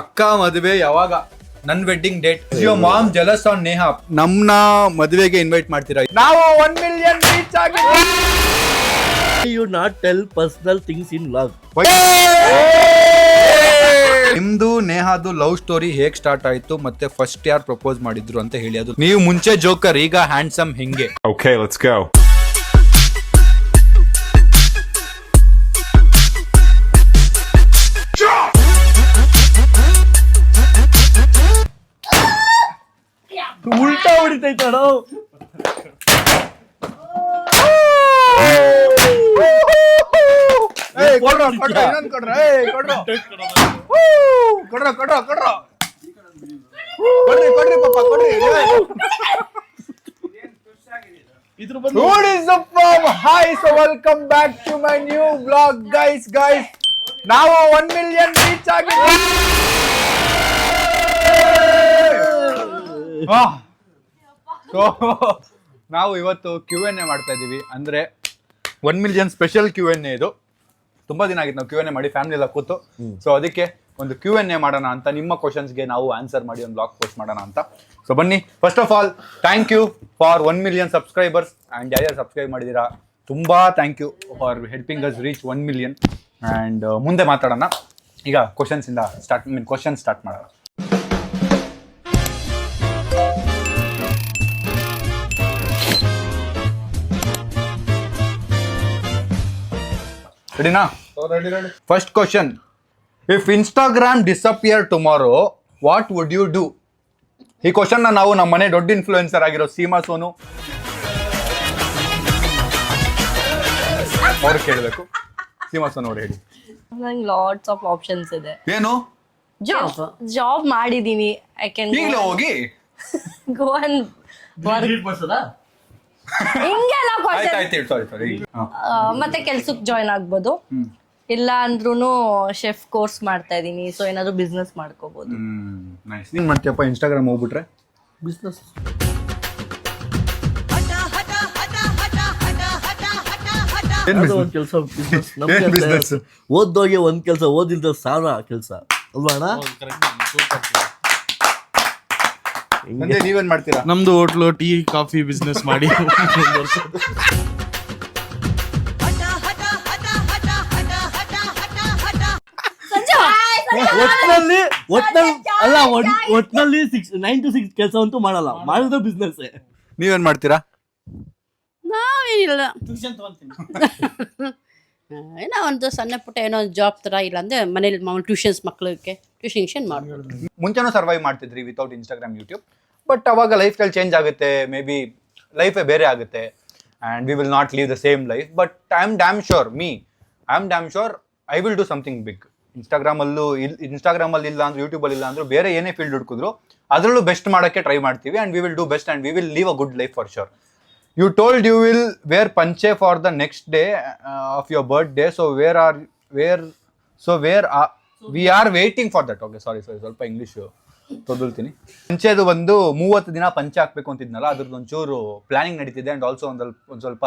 ಅಕ್ಕ ಮದುವೆ ಯಾವಾಗ? ನನ್ wedding date. Your ma'am jealous on Neha. ನಮ್ನ ಮದುವೆಗೆ ಇನ್ವೈಟ್ ಮಾಡ್ತೀರಾ? ನಾವು 1 ಮಿಲಿಯನ್ ರೀಚ್ ಆಗಿದ್ದೀವಿ. You not tell personal things in love. ನಿಮ್ದು ನೇಹಾದು ಲವ್ ಸ್ಟೋರಿ ಹೇಗ್ ಸ್ಟಾರ್ಟ್ ಆಯ್ತು ಮತ್ತೆ ಫಸ್ಟ್ ಯಾರು ಪ್ರಪೋಸ್ ಮಾಡಿದ್ರು ಅಂತ ಹೇಳಿ. ಅದು ನೀವು ಮುಂಚೆ ಜೋಕರ್, ಈಗ ಹ್ಯಾಂಡ್ಸಮ್ ಹಿಂಗೆ. Okay, let's go. ಉಲ್ಟಾ ಹೊಡಿತೈತಣ. Welcome back to my new blog guys. ನಾವು 1 ಮಿಲಿಯನ್ ರೀಚ್ ಆಗಿದ್ದೀವಿ. ನಾವು ಇವತ್ತು Q&A ಮಾಡ್ತಾ ಇದೀವಿ. ಅಂದ್ರೆ 1 ಮಿಲಿಯನ್ ಸ್ಪೆಷಲ್ Q&A ಇದು. ತುಂಬಾ ದಿನ ಆಗಿತ್ತು ನಾವು Q&A ಮಾಡಿ, ಫ್ಯಾಮಿಲಿ ಎಲ್ಲ ಕೂತು. ಸೊ ಅದಕ್ಕೆ ಒಂದು Q&A ಮಾಡೋಣ ಅಂತ, ನಿಮ್ಮ ಕ್ವಶನ್ಸ್ಗೆ ನಾವು ಆನ್ಸರ್ ಮಾಡಿ ಒಂದು ಬ್ಲಾಗ್ ಪೋಸ್ಟ್ ಮಾಡೋಣ ಅಂತ. ಸೊ ಬನ್ನಿ. First of all thank you for 1 million subscribers. And ಯಾರ್ಯಾರು ಸಬ್ಸ್ಕ್ರೈಬ್ ಮಾಡಿದ್ದೀರಾ ತುಂಬಾ thank you for helping us reach 1 million. And ಮುಂದೆ ಮಾತಾಡೋಣ. ಈಗ ಕ್ವಶನ್ಸಿಂದ ಕ್ವಶನ್ ಸ್ಟಾರ್ಟ್ ಮಾಡೋಣ. ರೆಡಿನಾ? First question. If Instagram disappear tomorrow what would you do? ಈ ಕ್ವಶನ್ ನಾವು ನಮ್ಮ ಮನೆ ದೊಡ್ಡ ಇನ್ಫ್ಲೂಯೆನ್ಸರ್ ಆಗಿರೋ ಸೀಮಾ ಸೋನು ಅವ್ರು ಕೇಳಬೇಕು. ಸೀಮಾ ಸೋನು ಅವ್ರು ಹೇಳಿ. ನಂಗೆ ಲಾಟ್ಸ್ ಆಫ್ ಆಪ್ಷನ್ಸ್ ಇದೆ. ಏನು? ಜಾಬ್ ಮಾಡಿದೀನಿ. ಐ ಕ್ಯಾನ್ ಈಗಲೇ ಹೋಗಿ ಗೋ ಅಂಡ್ ಹಿಂಗೆಲ್ಲ ಸಾರಿ. ಮತ್ತೆ ಕೆಲ್ಸಕ್ಕೆ ಜಾಯ್ನ್ ಆಗ್ಬೋದು. ಇಲ್ಲ ಅಂದ್ರೂ ಶೆಫ್ ಕೋರ್ಸ್ ಮಾಡ್ತಾ ಇದೀನಿ. ಸೊ ಏನಾದ್ರು ಬಿಸ್ನೆಸ್ ಮಾಡ್ಕೋಬಹುದು. ನೈಸ್. ನೀನ್ ಮಾಡ್ತೀಯಪ್ಪ ಇನ್ಸ್ಟಾಗ್ರಾಮ್ ಹೋಗ್ಬಿಟ್ರೆ? ಬಿಸ್ನೆಸ್. ಒಂದ್ ಕೆಲಸ ಬಿಸ್ನೆಸ್. ಓದ್ದೋಗೆ ಒಂದ್ ಕೆಲಸ, ಓದಿಲ್ದ 1000 ಕೆಲಸ ಅಲ್ವಾ ಅಣ್ಣ? ನೀವೇನ್ ಮಾಡ್ತೀರಾ? ನಮ್ದು ಹೋಟ್ಲು, ಟೀ ಕಾಫಿ ಬಿಸ್ನೆಸ್ ಮಾಡಿ ಒಟ್ನಲ್ಲಿ 9 to 6 ಕೆಲಸ ಅಂತೂ ಮಾಡಲ್ಲ. ಮಾಡಿದ್ರೆ ಬಿಸ್ನೆಸ್. ನೀವೇನ್ ಮಾಡ್ತೀರಾ? ನಾವೇನಿಲ್ಲ, ಏನೋ ಒಂದು ಸಣ್ಣ ಪುಟ್ಟ ಏನೋ ಜಾಬ್ ತರ, ಇಲ್ಲ ಅಂದ್ರೆ ಮನೇಲಿ ಮಾಮೂಲಿ ಟ್ಯೂಷನ್ಸ್, ಮಕ್ಳಿಗೆ ಟ್ಯೂಷನ್ ಮಾಡ್ಬೋದು. ಮುಂಚೆನೂ ಸರ್ವೈವ್ ಮಾಡ್ತಿದ್ರಿ ವಿತೌಟ್ ಇನ್ಸ್ಟಾಗ್ರಾಮ್, ಯೂಟ್ಯೂಬ್. ಬಟ್ ಅವಾಗ ಲೈಫ್ ಸ್ಟೈಲ್ ಚೇಂಜ್ ಆಗುತ್ತೆ. ಮೇ ಬಿ ಲೈಫೇ ಬೇರೆ ಆಗುತ್ತೆ. And we will not leave the same life. But I am damn sure I will do something big. ಇನ್ಸ್ಟಾಗ್ರಾಮಲ್ಲಿ ಇಲ್ಲ ಅಂದ್ರೆ, ಯೂಟ್ಯೂಬಲ್ಲಿ ಇಲ್ಲ ಅಂದ್ರೆ, ಬೇರೆ ಏನೇ ಫೀಲ್ಡ್ ಹುಡುಕಿದ್ರು ಅದರಲ್ಲೂ ಬೆಸ್ಟ್ ಮಾಡೋಕ್ಕೆ ಟ್ರೈ ಮಾಡ್ತೀವಿ. And we will do best and we will leave a good life for sure. You told you will wear panche for the next day of your birthday. So we are waiting for that. Okay, sorry. ಸ್ವಲ್ಪ English ತೊದಲ್ತೀನಿ. ಪಂಚೆದು ಒಂದು 30 ದಿನ ಪಂಚೆ ಹಾಕ್ಬೇಕು ಅಂತಿದ್ನಲ್ಲ, ಅದ್ರದ್ದು ಒಂಚೂರು planning ನಡೀತಿದೆ. And also ಒಂದು ಸ್ವಲ್ಪ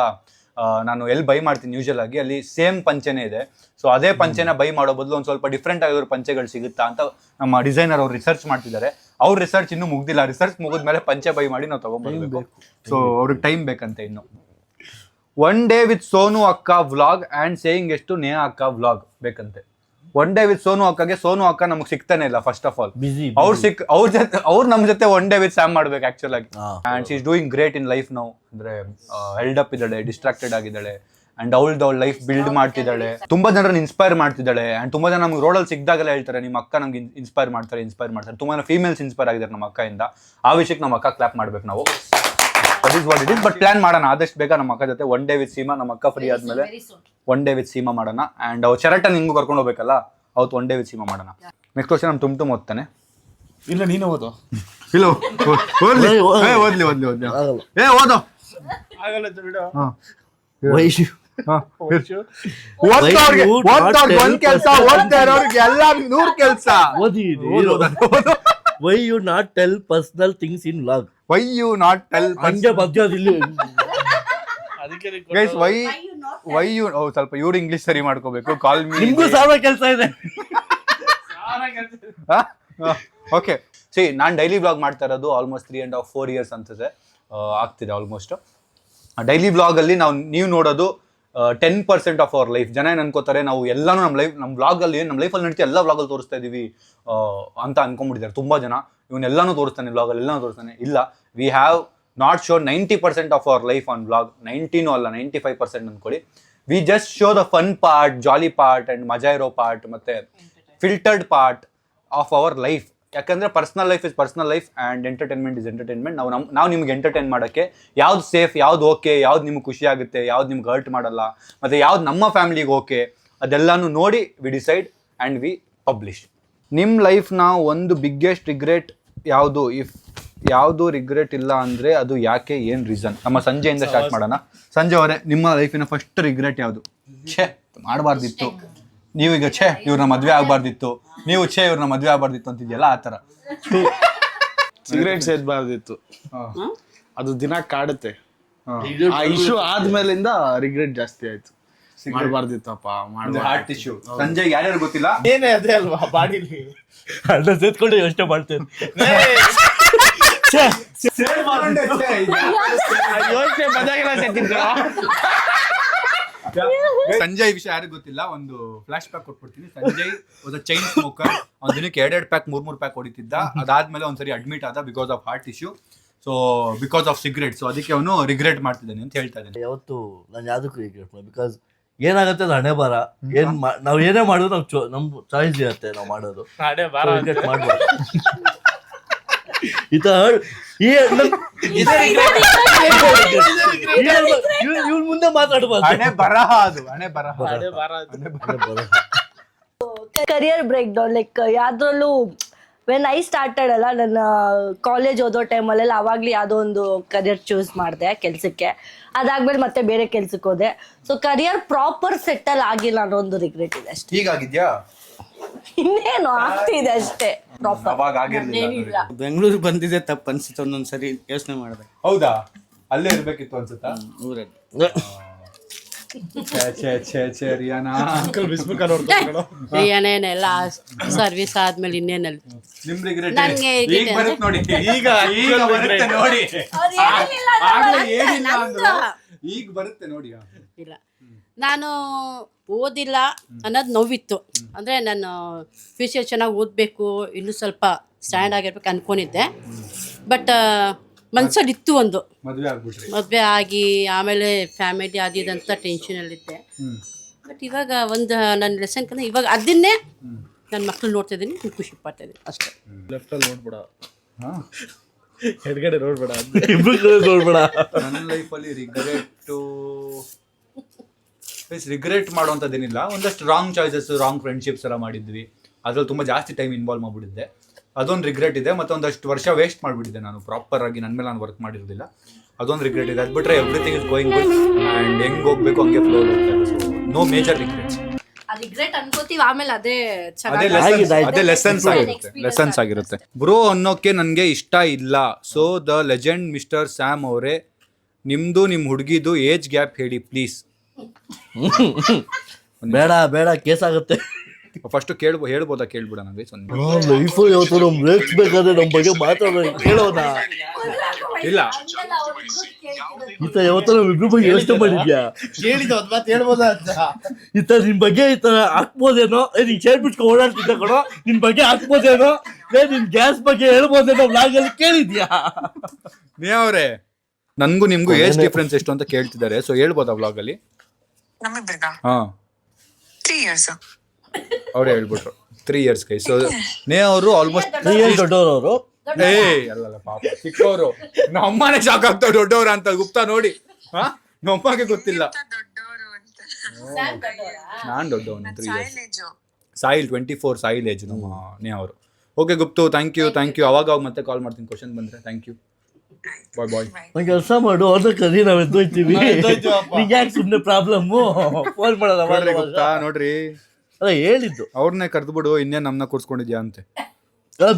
ನಾನು ಎಲ್ಲಿ ಬೈ ಮಾಡ್ತೀನಿ ಯೂಶಲ್ ಆಗಿ, ಅಲ್ಲಿ ಸೇಮ್ ಪಂಚೆನೇ ಇದೆ. ಸೊ ಅದೇ ಪಂಚೆನ ಬೈ ಮಾಡೋ ಬದಲು ಒಂದು ಸ್ವಲ್ಪ ಡಿಫ್ರೆಂಟ್ ಆಗಿರೋ ಪಂಚೆಗಳು ಸಿಗುತ್ತಾ ಅಂತ ನಮ್ಮ ಡಿಸೈನರ್ ಅವ್ರು ರಿಸರ್ಚ್ ಮಾಡ್ತಿದ್ದಾರೆ. ಅವ್ರ ರಿಸರ್ಚ್ ಇನ್ನೂ ಮುಗ್ದಿಲ್ಲ. ರಿಸರ್ಚ್ ಮುಗಿದ್ಮೇಲೆ ಪಂಚೆ ಬೈ ಮಾಡಿ ನಾವು ತಗೊಂಡ್ಬರ್ಬೇಕು. ಸೊ ಅವ್ರಿಗೆ ಟೈಮ್ ಬೇಕಂತೆ ಇನ್ನು. 1 day with ಸೋನು ಅಕ್ಕ ವ್ಲಾಗ್ ಆ್ಯಂಡ್ ಸೇಯಿಂಗ್ ಎಷ್ಟು ನೇಹಾ ಅಕ್ಕ ವ್ಲಾಗ್ ಬೇಕಂತೆ. 1 day with ಸೋನು ಅಕ್ಕಗೆ ಸೋನು ಅಕ್ಕ ನಮಗೆ ಸಿಗ್ತಾನೆ ಇಲ್ಲ. ಫಸ್ಟ್ ಆಫ್ ಆಲ್ ಅವ್ರು ನಮ್ಮ ಜೊತೆ 1 day with ಸ್ಯಾಮ್ ಮಾಡ್ಬೇಕು ಆಕ್ಚುಲ್ ಆಗಿ. And she is doing great in life now. ಅಂದ್ರೆ ಹೆಲ್ಡ್ ಅಪ್ ಇದ್ದಾಳೆ, ಡಿಸ್ಟ್ರಾಕ್ಟೆಡ್ ಆಗಿದ್ದಾಳೆ. ಅಂಡ್ ಅವಳ ಲೈಫ್ ಬಿಲ್ಡ್ ಮಾಡ್ತಿದ್ದಾಳೆ. ತುಂಬಾ ಜನರನ್ನ ಇನ್ಸ್ಪೈರ್ ಮಾಡ್ತಿದ್ದಾಳೆ. ಅಂಡ್ ತುಂಬಾ ಜನ ನಮ್ಗೆ ರೋಡಲ್ಲಿ ಸಿಕ್ದಾಗೆಲ್ಲ ಹೇಳ್ತಾರೆ, ನಿಮ್ಮ ಅಕ್ಕ ನಮ್ಗೆ ಇನ್ಸ್ಪೈರ್ ಮಾಡ್ತಾರೆ. ತುಂಬಾ ಜನ ಫೀಮೇಲ್ಸ್ ಇನ್ಸ್ಪೈರ್ ಆಗಿದ್ದಾರೆ ನಮ್ಮ ಅಕ್ಕಯಿಂದ. ಆ ವಿಷಯಕ್ಕೆ ನಮ್ಮ ಅಕ್ಕ ಕ್ಲಾಪ್ ಮಾಡ್ಬೇಕು ನಾವು. That is what it is. But plan ಮಾಡೋಣ ಆದಷ್ಟು ಬೇಗ ನಮ್ಮ ಅಕ್ಕ ಜೊತೆ 1 day with ಸೀಮಾ. ನಮ್ಮ ಅಕ್ಕ ಫ್ರೀ ಆದ್ಮೇಲೆ 1 day with ಸೀಮಾ ಮಾಡೋಣ. ಅಂಡ್ ಅವ್ರು ಶರಟನ್ ಹಿಂಗೂ ಕರ್ಕೊಂಡು ಹೋಗ್ಬೇಕಲ್ಲ, ಅವತ್ತು 1 day with ಸೀಮಾ ಮಾಡೋಣ. ನೆಕ್ಸ್ಟ್ ಕ್ವಶನ್ ನಮ್ಮ ತುಂಬ ಓದ್ತಾನೆ. ಇಲ್ಲ ನೀನು ಓದು. ಇಲ್ಲ ಓದ್ಲಿ. ಓದೋ ಒಂದ್ ಕೆಲ್ಸ, ಓದ್ತಾ ಇರೋರಿಗೆ ಎಲ್ಲ 100 ಕೆಲ್ಸ. Why you not tell personal things in love? Why you not tell ಹಂಗೆ ಬಗ್ಗದಿಲ್ಲ. ಗೈಸ್ ವೈ ಯು ಸ್ವಲ್ಪ ಇವ್ರು ಇಂಗ್ಲಿಷ್ ಸರಿ ಮಾಡ್ಕೋಬೇಕು. Call me. ನಿಮ್ಗೂ 1000 ಕೆಲಸ ಇದೆ. ಓಕೆ ಸಿ ನಾನು ಡೈಲಿ ಬ್ಲಾಗ್ ಮಾಡ್ತಾ ಇರೋದು ಆಲ್ಮೋಸ್ಟ್ 3.5-4 years ಅನ್ಸುತ್ತೆ, ಆಗ್ತಿದೆ ಆಲ್ಮೋಸ್ಟ್. ಡೈಲಿ ಬ್ಲಾಗಲ್ಲಿ ನೀವು ನೋಡೋದು 10% ಆಫ್ ಅವರ್ ಲೈಫ್. ಜನ ಏನು ಅನ್ಕೋತಾರೆ ನಾವು ಎಲ್ಲಾನು ನಮ್ಮ ಬ್ಲಾಗಲ್ಲಿ ನಮ್ಮ ಲೈಫಲ್ಲಿ ನಡೀತಿ ಎಲ್ಲ ಬ್ಲಾಗಲ್ಲಿ ತೋರಿಸ್ತಾ ಇದೀವಿ ಅಂತ ಅನ್ಕೊಂಡ್ಬಿಟ್ಟಿದ್ದಾರೆ ತುಂಬ ಜನ. ಇವನ್ನೆಲ್ಲಾನು ತೋರಿಸ್ತಾನೆ ಬ್ಲಾಗಲ್ಲಿ, ಎಲ್ಲಾನು ತೋರಿಸ್ತಾನೆ. ಇಲ್ಲ, we have not show 90% of our life on blog. 90 ಅಲ್ಲ 95% ಅಂದ್ಕೊಳ್ಳಿ. We just show the fun part, jolly part and ಮಜಾ ಇರೋ ಪಾರ್ಟ್ ಮತ್ತು filtered part of our life. ಯಾಕಂದರೆ personal life is personal life and entertainment is entertainment. ನಾವು ನಿಮ್ಗೆ entertain ಮಾಡೋಕ್ಕೆ ಯಾವ್ದು ಸೇಫ್, ಯಾವ್ದು ಓಕೆ, ಯಾವ್ದು ನಿಮ್ಗೆ ಖುಷಿ ಆಗುತ್ತೆ, ಯಾವ್ದು ನಿಮ್ಗೆ ಹರ್ಟ್ ಮಾಡಲ್ಲ, ಮತ್ತು ಯಾವ್ದು ನಮ್ಮ ಫ್ಯಾಮಿಲಿಗೆ ಓಕೆ, ಅದೆಲ್ಲನೂ ನೋಡಿ we decide and we publish. ನಿಮ್ಮ ಲೈಫ್ನ ಒಂದು ಬಿಗ್ಗೆಸ್ಟ್ ರಿಗ್ರೆಟ್ ಯಾವುದು? ಯಾವುದು ರಿಗ್ರೆಟ್ ಇಲ್ಲ ಅಂದರೆ ಅದು ಯಾಕೆ, ಏನು ರೀಸನ್? ನಮ್ಮ ಸಂಜೆಯಿಂದ ಸ್ಟಾರ್ಟ್ ಮಾಡೋಣ. ಸಂಜೆ ಅವರೇ, ನಿಮ್ಮ ಲೈಫಿನ ಫಸ್ಟ್ ರಿಗ್ರೆಟ್ ಯಾವುದು? ಛೇ ಮಾಡಬಾರ್ದಿತ್ತು, ನೀವೀಗ ಛೇ ಇವ್ರನ್ನ ಮದುವೆ ಆಗಬಾರ್ದಿತ್ತು, ನೀವು ಛೇ ಇವ್ರನ್ನ ಮದುವೆ ಆಗಬಾರ್ದಿತ್ತು ಅಂತಿದ್ಯಲ್ಲ ಆ ಥರ. ಸಿಗರೇಟ್ ಸೇದಬಾರ್ದಿತ್ತು, ಅದು ದಿನ ಕಾಡುತ್ತೆ. ಆ ಇಶ್ಯೂ ಆದ್ಮೇಲಿಂದ ರಿಗ್ರೆಟ್ ಜಾಸ್ತಿ ಆಯ್ತು. ಮಾಡಬಾರ್ದಿತ್ತಪ್ಪ, ಹಾರ್ಟ್ ಇಶ್ಯೂ. ಸಂಜೆ ಯಾರ್ಯಾರು ಗೊತ್ತಿಲ್ಲ, ಏನೇ ಅದೇ ಅಲ್ವಾ ಬಾಡಿಲಿ ಅಣ್ಣ ಸೇತ್ಕೊಂಡು ಯೋಚನೆ ಮಾಡ್ತೇನೆ. ಯೋಚನೆ ಬಂದಾಗೆಲ್ಲ ಸೇತಿದ್ರು. ಸಂಜಯ್ ವಿಷಯ ಯಾರಿಗೂ ಗೊತ್ತಿಲ್ಲ, ಒಂದು ಫ್ಲಾಶ್ ಬ್ಯಾಕ್ ಕೊಟ್ಬಿಡ್ತೀನಿ. ಸಂಜಯ್ ಒಂದು ಚೈನ್ ಸ್ಮೋಕರ್, ಒಂದು ದಿನಕ್ಕೆ 2 ಪ್ಯಾಕ್ 3 ಪ್ಯಾಕ್ ಹೊಡಿತಿದ್ದ. ಅದಾದ್ಮೇಲೆ ಒಂದ್ಸರಿ ಅಡ್ಮಿಟ್ ಆದ because of heart issue. So because of cigarette. So ಅದಕ್ಕೆ ಅವನು ರಿಗ್ರೆಟ್ ಮಾಡ್ತಿದ್ದಾನೆ ಅಂತ ಹೇಳ್ತಾ ಇದ್ದಾನೆ. ಯಾವತ್ತು ನಾನು ಯಾವುದಕ್ಕೂ ರಿಗ್ರೆಟ್ ಮಾಡಿ, ಬಿಕಾಸ್ ಏನಾಗುತ್ತೆ ಅದು ಹಣೆ ಬರ. ನಾವು ಏನೇ ಮಾಡೋದು ನಮ್ಮ ಚಾಯ್ಸ್ ಇರುತ್ತೆ ನಾವು ಮಾಡೋದು. ರಿಗ್ರೆಟ್ ಮಾಡ್ಬಾರ್ದು. ಇವ್ರ ಮುಂದೆ ಮಾತಾಡ್ಬಾರ್ದು. ಹಣೆ ಬರಹ ಅದು, ಹಣೆ ಬರಹ. ಕರಿಯರ್ ಬ್ರೇಕ್ ಡೌನ್ ಲೈಕ್ ಯಾವ್ದ್ರಲ್ಲೂ ವೆನ್ ಐ ಸ್ಟಾರ್ಟೆಡ್ ಅಲ್ಲ, ನನ್ನ ಕಾಲೇಜ್ ಓದೋ ಟೈಮಲ್ಲೆಲ್ಲ ಅವಾಗ್ಲೂ ಯಾವುದೋ ಒಂದು ಕರಿಯರ್ ಚೂಸ್ ಮಾಡಿದೆ ಕೆಲಸಕ್ಕೆ. ಅದಾದ್ಮೇಲೆ ಮತ್ತೆ ಬೇರೆ ಕೆಲ್ಸಕ್ಕೆ ಹೋದೆ. ಸೊ ಕರಿಯರ್ ಪ್ರಾಪರ್ ಸೆಟಲ್ ಆಗಿಲ್ಲ ಅನ್ನೋ ಒಂದು ರಿಗ್ರೆಟ್ ಇದೆ ಅಷ್ಟೇ. ಹೀಗಾಗಿದ್ಯಾ? ಇನ್ನೇನು ಆಗ್ತಿದೆ ಅಷ್ಟೇ. ಪ್ರಾಪರ್ ಅವಾಗ ಆಗಿರ್ಲಿಲ್ಲ. ಬೆಂಗಳೂರಿಗೆ ಬಂದಿದೆ ತಪ್ಪು ಅನ್ಸುತ್ತೆ, ಒಂದೊಂದ್ಸರಿ ಯೋಚನೆ ಮಾಡಿದೆ. ಹೌದಾ? ಅಲ್ಲೇ ಇರ್ಬೇಕಿತ್ತು ಅನ್ಸುತ್ತಾ? ಊರಲ್ಲಿ ಏನೇನೆಲ್ಲ ಸರ್ವಿಸ್ ಆದ್ಮೇಲೆ ಇನ್ನೇನಲ್ಲಿ ನಿಮ್ ರಿಗ್ರೆಟ್ ನನ್ಗೆ ಈಗ ಬರುತ್ತೆ ನೋಡಿ. ಈಗ ಬರುತ್ತೆ ನೋಡಿ. ಈಗ ಬರುತ್ತೆ ನೋಡಿ. ಇಲ್ಲ, ನಾನು ಓದಿಲ್ಲ ಅನ್ನೋದು ನೋವಿತ್ತು. ಅಂದರೆ ನಾನು ಫ್ಯೂಚರ್ ಚೆನ್ನಾಗಿ ಓದಬೇಕು, ಇನ್ನೂ ಸ್ವಲ್ಪ ಸ್ಟ್ಯಾಂಡ್ ಆಗಿರ್ಬೇಕು ಅನ್ಕೊಂಡಿದ್ದೆ. ಬಟ್ ಮನ್ಸಲ್ಲಿ ಇತ್ತು ಒಂದು, ಮದುವೆ ಆಗಿ ಆಮೇಲೆ ಫ್ಯಾಮಿಲಿ ಅದಿದಂತ ಟೆನ್ಷನಲ್ಲಿದ್ದೆ. ಬಟ್ ಇವಾಗ ಒಂದು ನನ್ನ ಲೆಸನ್ ಕನ್ನ ಇವಾಗ ಅದನ್ನೇ ನನ್ನ ಮಕ್ಳು ನೋಡ್ತಾ ಇದ್ದೀನಿ, ಖುಷಿ ಪಡ್ತಾ ಇದ್ದೀನಿ ಅಷ್ಟೇ. ಲೆಫ್ಟಲ್ಲಿ ನೋಡ್ಬೇಡ, ಎಡಗಡೆ ನೋಡ್ಬೇಡ, ನೋಡ್ಬೇಡ. ನನ್ನ ಲೈಫಲ್ಲಿ ರಿಗ್ರೆಟ್ ಮಾಡುವಂಥದ್ದೇನಿಲ್ಲ. ಒಂದಷ್ಟು ರಾಂಗ್ ಚಾಯ್ಸಸ್, ರಾಂಗ್ ಫ್ರೆಂಡ್ಶಿಪ್ಸ್ ಎಲ್ಲ ಮಾಡಿದ್ವಿ. ಅದ್ರಲ್ಲಿ ತುಂಬ ಜಾಸ್ತಿ ಟೈಮ್ ಇನ್ವಾಲ್ವ್ ಮಾಡಿಬಿಟ್ಟಿದ್ದೆ, ಅದೊಂದು ರಿಗ್ರೆಟ್ ಇದೆ. ಮತ್ತು ಒಂದಷ್ಟು ವರ್ಷ ವೇಸ್ಟ್ ಮಾಡಿಬಿಟ್ಟಿದ್ದೆ ನಾನು, ಪ್ರಾಪರ್ ಆಗಿ ನನ್ನ ಮೇಲೆ ನಾನು ವರ್ಕ್ ಮಾಡಿರೋದಿಲ್ಲ, ಅದೊಂದು ರಿಗ್ರೆಟ್ ಇದೆ. ಅದು ಬಿಟ್ಟರೆ everything is going good and ಹೆಂಗೆ ಹೋಗ್ಬೇಕು ಹಂಗೆ ಫ್ಲೋ ಹೋಗ್ತಾ ಇದೆ. So no major regrets. Regret ಅನ್ಕೋತೀವಿ, ಆಮೇಲೆ ಅದೇ ಅದೇ ಲೆಸನ್ಸ್ ಆಗಿರುತ್ತೆ. ಬ್ರೋ ಅನ್ನೋಕೆ ನನಗೆ ಇಷ್ಟ ಇಲ್ಲ. So the legend mister Sam ಅವರೇ, ನಿಮ್ಮದು ನಿಮ್ಮ ಹುಡುಗಿದು ಏಜ್ ಗ್ಯಾಪ್ ಹೇಳಿ ಪ್ಲೀಸ್. ಬೇಡ ಕೇಸ್ ಆಗುತ್ತೆ. ಫಸ್ಟ್ ಹೇಳ್ಬೋದಾ? ಕೇಳ್ಬಿಡ ನನಗೆ ಲೈಫು ಯಾವತ್ತು ನಮ್ಗೆ ರೇಗಿಸ್ಬೇಕಾದ್ರೆ ನಮ್ಮ ಬಗ್ಗೆ ಮಾತಾಡೋದು ಕೇಳೋಣ. ಇಲ್ಲ, ಈತ ಯಾವತ್ತೋ ನಾವು ಇಬ್ರು ಬಗ್ಗೆ ಯೋಚನೆ ಮಾಡಿದ್ಯಾ? ಹೇಳಿದ್ದು ಒಂದು ಮಾತು ಹೇಳ್ಬೋದಾ ಅಂತ. ಈತ ನಿನ್ ಬಗ್ಗೆ ಈ ತರ ಹಾಕ್ಬೋದೇನೋ, ನೀನ್ ಚೇರ್ ಬಿಟ್ಕೊಂಡು ಓಡಾಡ್ತಿದ್ದ ಕಣೋ, ನಿನ್ ಬಗ್ಗೆ ಹಾಕ್ಬೋದೇನೋ, ನಿನ್ ಗ್ಯಾಸ್ ಬಗ್ಗೆ ಹೇಳ್ಬೋದೇನೋ ಬ್ಲಾಗಲ್ಲಿ ಕೇಳಿದ್ಯಾ? ನೀವ್ರೆ ನನ್ಗೂ ನಿಮ್ಗೂ ಏಜ್ ಡಿಫ್ರೆನ್ಸ್ ಎಷ್ಟು ಅಂತ ಕೇಳ್ತಿದ್ದಾರೆ. ಸೊ ಹೇಳ್ಬೋದಾ ಬ್ಲಾಗಲ್ಲಿ? ಹಾ, 3 years. ಅವ್ರು ಹೇಳ್ಬಿಟ್ರು 3 years ಕೈ. ಸೊ ಅವರು ಆಲ್ಮೋಸ್ಟ್ 3 years ದೊಡ್ಡವರು ಅವರು. ಅಲ್ಲಲ್ಲ ಪಾಪ ಚಿಕ್ಕವರು. ನಮ್ಮನೆ ಶಾಕ್ ಆಗ್ತಾವ ದೊಡ್ಡವ್ರ ಅಂತ. ಗುಪ್ತಾ ನೋಡಿ, ನಮ್ಮಗೆ ಗೊತ್ತಿಲ್ಲ. ನಾನ್ ದೊಡ್ಡವನು 3 years. ಸಾಯಿಲ್ 24 ಸಾಯಿಲ್ ಏಜ್ ನಮ್ಮ ಅವರು. Okay Guptu, thank you. ಅವಾಗ ಮತ್ತೆ ಕಾಲ್ ಮಾಡ್ತೀನಿ ಕ್ವಶನ್ ಬಂದ್ರೆ. Thank you, bye. ಒಂದ್ ಕೆಲಸ ಮಾಡು, ಅವ್ರನ್ನ ಕರಿ, ನಾವ್ ಎದ್ದೋಯ್ತೀವಿ. ನಿಂಗೆ ಯಾಕೆ ಸುಮ್ಮನೆ ಪ್ರಾಬ್ಲಮ್ಮು? ಫೋನ್ ಮಾಡೋಣ ಗುಪ್ತಾ. ನೋಡ್ರಿ, ಅಲ್ಲ ಹೇಳಿದ್ದು ಅವ್ರನ್ನೇ ಕರೆದು ಬಿಡು, ಇನ್ನೇನು ನಮ್ಮನ್ನ ಕೂರ್ಸ್ಕೊಂಡಿದ್ಯಾ ಅಂತೆ.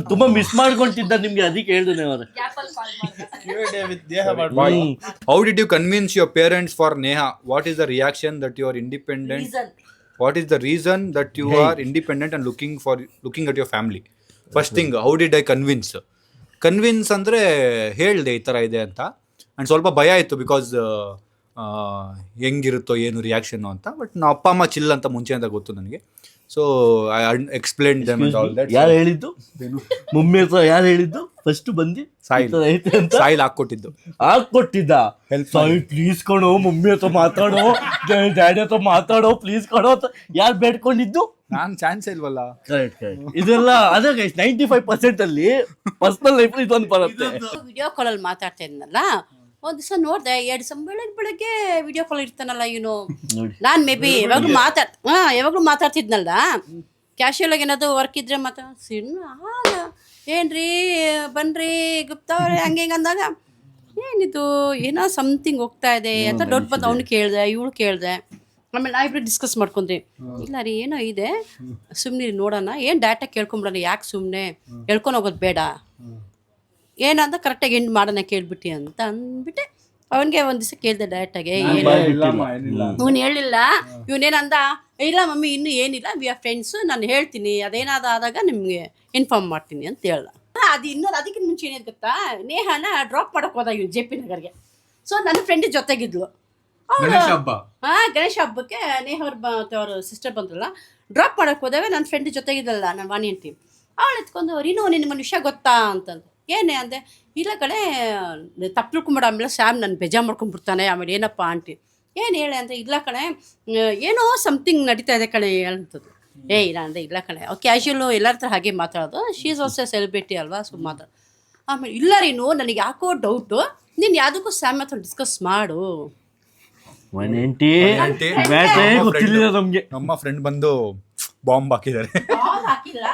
ತುಂಬಾ ಮಿಸ್ ಮಾಡ್ಕೊಂತಿದ್ದ ನಿಮ್ಗೆ, ಅದಕ್ಕೆ ಹೇಳ್ದೇನೆ ಅವ್ರೆ. How did you convince your parents for Neha? What is the reaction that you are independent? What is the reason that you are independent and looking at your family? First thing, how did I convince ಅಂದರೆ ಹೇಳಿದೆ ಈ ಥರ ಇದೆ ಅಂತ. And ಸ್ವಲ್ಪ ಭಯ ಆಯಿತು, because ಹೆಂಗಿರುತ್ತೋ ಏನು ರಿಯಾಕ್ಷನ್ನು ಅಂತ. ಬಟ್ ನಾವು ಅಪ್ಪ ಅಮ್ಮ ಚಿಲ್ ಅಂತ ಮುಂಚೆ ಅಂತ ಗೊತ್ತು ನನಗೆ. So I explain them and all that. ಯಾರು ಹೇಳಿದ್ದು? ಮಮ್ಮಿ ಹತ್ರ ಯಾರು ಹೇಳಿದ್ದು? ಫಸ್ಟ್ ಬಂದು ಸಾಯಿಲ್ ಐತೆ ಅಂತ ಸಾಯಿಲ್ ಹಾಕ್ಕೊಟ್ಟಿದ್ದು. ಹಾಕೊಟ್ಟಿದ್ದ. ಸಾಯಿಲ್ ಪ್ಲೀಸ್ ಕಣೋ, ಮಮ್ಮಿ ಹತ್ರ ಮಾತಾಡೋ, ಡ್ಯಾಡಿ ಹತ್ರ ಮಾತಾಡೋ, ಪ್ಲೀಸ್ ಕಣೋ ಅಂತ ಯಾರು ಬೇಡ್ಕೊಂಡಿದ್ದು? ನಾನು ಚಾನ್ಸ್ ಇಲ್ವಲ್ಲ. ಕರೆಕ್ಟ್. ಇದೆಲ್ಲ ಅದೇ 95% ಅಲ್ಲಿ ಪರ್ಸನಲ್ ಲೈಫ್ ಇದೊಂದು ಬರುತ್ತೆ. ವಿಡಿಯೋ ಕಾಲಲ್ಲಿ ಮಾತಾಡ್ತಾ ಇದ್ನಲ್ಲ, ಒಂದು ದಿವಸ ನೋಡಿದೆ, 2 ದಿವಸ ಬೆಳಗ್ಗೆ ವಿಡಿಯೋ ಕಾಲ್ ಇರ್ತಾನಲ್ಲ ಇವನು. ನಾನು ಮೇ ಬಿ ಯಾವಾಗಲೂ ಮಾತಾಡ್ತಿದ್ನಲ್ಲ, ಕ್ಯಾಶುಯಲ್ ಆಗಿ ಏನಾದ್ರು ವರ್ಕ್ ಇದ್ರೆ ಏನ್ರಿ ಬನ್ರಿ ಗುಪ್ತಾ ಅವ್ರೆ ಹಂಗೆ ಹಿಂಗೆ ಅಂದಾಗ, ಏನಿದು ಏನೋ ಸಮಥಿಂಗ್ ಹೋಗ್ತಾ ಇದೆ ಅಂತ ಡೌಟ್ ಬಂದು ಅವ್ನು ಕೇಳಿದೆ, ಇವಳು ಕೇಳಿದೆ. ಆಮೇಲೆ ನಾವಿಬ್ರು ಡಿಸ್ಕಸ್ ಮಾಡ್ಕೊಂಡ್ರಿ, ಇಲ್ಲ ರೀ ಏನೋ ಇದೆ, ಸುಮ್ಮನೆ ನೋಡೋಣ, ಏನು ಡೈರೆಕ್ಟಾಗಿ ಕೇಳ್ಕೊಂಬಿಡೋಣ, ಯಾಕೆ ಸುಮ್ಮನೆ ಹೇಳ್ಕೊಂಡು ಹೋಗೋದು ಬೇಡ, ಏನಂತ ಕರೆಕ್ಟಾಗಿ ಎಂಡ್ ಮಾಡೋಣ ಕೇಳ್ಬಿಟ್ಟು ಅಂತ ಅಂದ್ಬಿಟ್ಟೆ. ಅವನಿಗೆ ಒಂದು ದಿವಸ ಕೇಳಿದೆ ಡೈರೆಕ್ಟಾಗಿ, ಇವನು ಹೇಳಿಲ್ಲ. ಇವನೇನಂದ, ಇಲ್ಲ ಮಮ್ಮಿ ಇನ್ನೂ ಏನಿಲ್ಲ, ವಿ ಆರ್ ಫ್ರೆಂಡ್ಸು, ನಾನು ಹೇಳ್ತೀನಿ, ಅದೇನಾದಾಗ ನಿಮಗೆ ಇನ್ಫಾರ್ಮ್ ಮಾಡ್ತೀನಿ ಅಂತ ಹೇಳ್ದ. ಅದು ಇನ್ನೊಂದು ಅದಕ್ಕಿಂತ ಮುಂಚೆ ಏನಿದೆ ಗೊತ್ತಾ, ನೇಹಾನ ಡ್ರಾಪ್ ಮಾಡೋಕೆ ಹೋದ ಇವ್ನು JP ನಗರ್ಗೆ. ಸೊ ನನ್ನ ಫ್ರೆಂಡ್ ಜೊತೆಗಿದ್ಲು ಗಣೇಶ ಹಬ್ಬಕ್ಕೆ. ನೇಹ ಅವ್ರ ಸಿಸ್ಟರ್ ಬಂದ್ರಲ್ಲ, ಡ್ರಾಪ್ ಮಾಡೋಕೆ ಹೋದಾಗ ನನ್ನ ಫ್ರೆಂಡ್ ಜೊತೆಗಿದ್ದಲ್ಲ, ನನ್ನ ವಾಣಿ ಅಂಟಿ. ಅವಳು ಎತ್ಕೊಂಡು, ರೀನು ನಿನಗೆ ವಿಷಯ ಗೊತ್ತಾ ಅಂತಂದು. ಏನೇ ಅಂದೆ, ಇಲ್ಲ ಕಡೆ ತಪ್ಪು ತಿಳ್ಕೊಂಬೇಡ, ಆಮೇಲೆ ಸ್ಯಾಮ್ ನನ್ನ ಬೇಜಾರು ಮಾಡ್ಕೊಂಡ್ಬಿಡ್ತಾನೆ, ಆಮೇಲೆ ಏನಪ್ಪ ಆಂಟಿ ಏನು ಹೇಳಿ ಅಂತ. ಇಲ್ಲ ಕಣೆ, ಏನೋ ಸಮಥಿಂಗ್ ನಡೀತಾ ಇದೆ ಕಣೆ ಅಂತದ್ದು. ಇಲ್ಲ ಅಂದೆ, ಇಲ್ಲ ಕಣೆ, ಕ್ಯಾಶುಯಲು ಎಲ್ಲರ ಹತ್ರ ಹಾಗೆ ಮಾತಾಡೋದು, ಶೀ ಈಸ್ ಆಲ್ಸೋ ಸೆಲೆಬ್ರಿಟಿ ಅಲ್ವಾ, ಸೊ ಮಾತಾಡೋದು. ಆಮೇಲೆ ಇಲ್ಲ ರೀನು, ನನಗೆ ಯಾಕೋ ಡೌಟು, ನೀನು ಯಾವುದಕ್ಕೂ ಸ್ಯಾಮ್ ಹತ್ರ ಡಿಸ್ಕಸ್ ಮಾಡು. ಗೊತ್ತಿಲ್ಲ ನಮ್ಗೆ. ನಮ್ಮ ಫ್ರೆಂಡ್ ಬಂದು ಬಾಂಬ್ ಹಾಕಿದ್ದಾರೆ. ಹಾಕಿಲ್ಲ,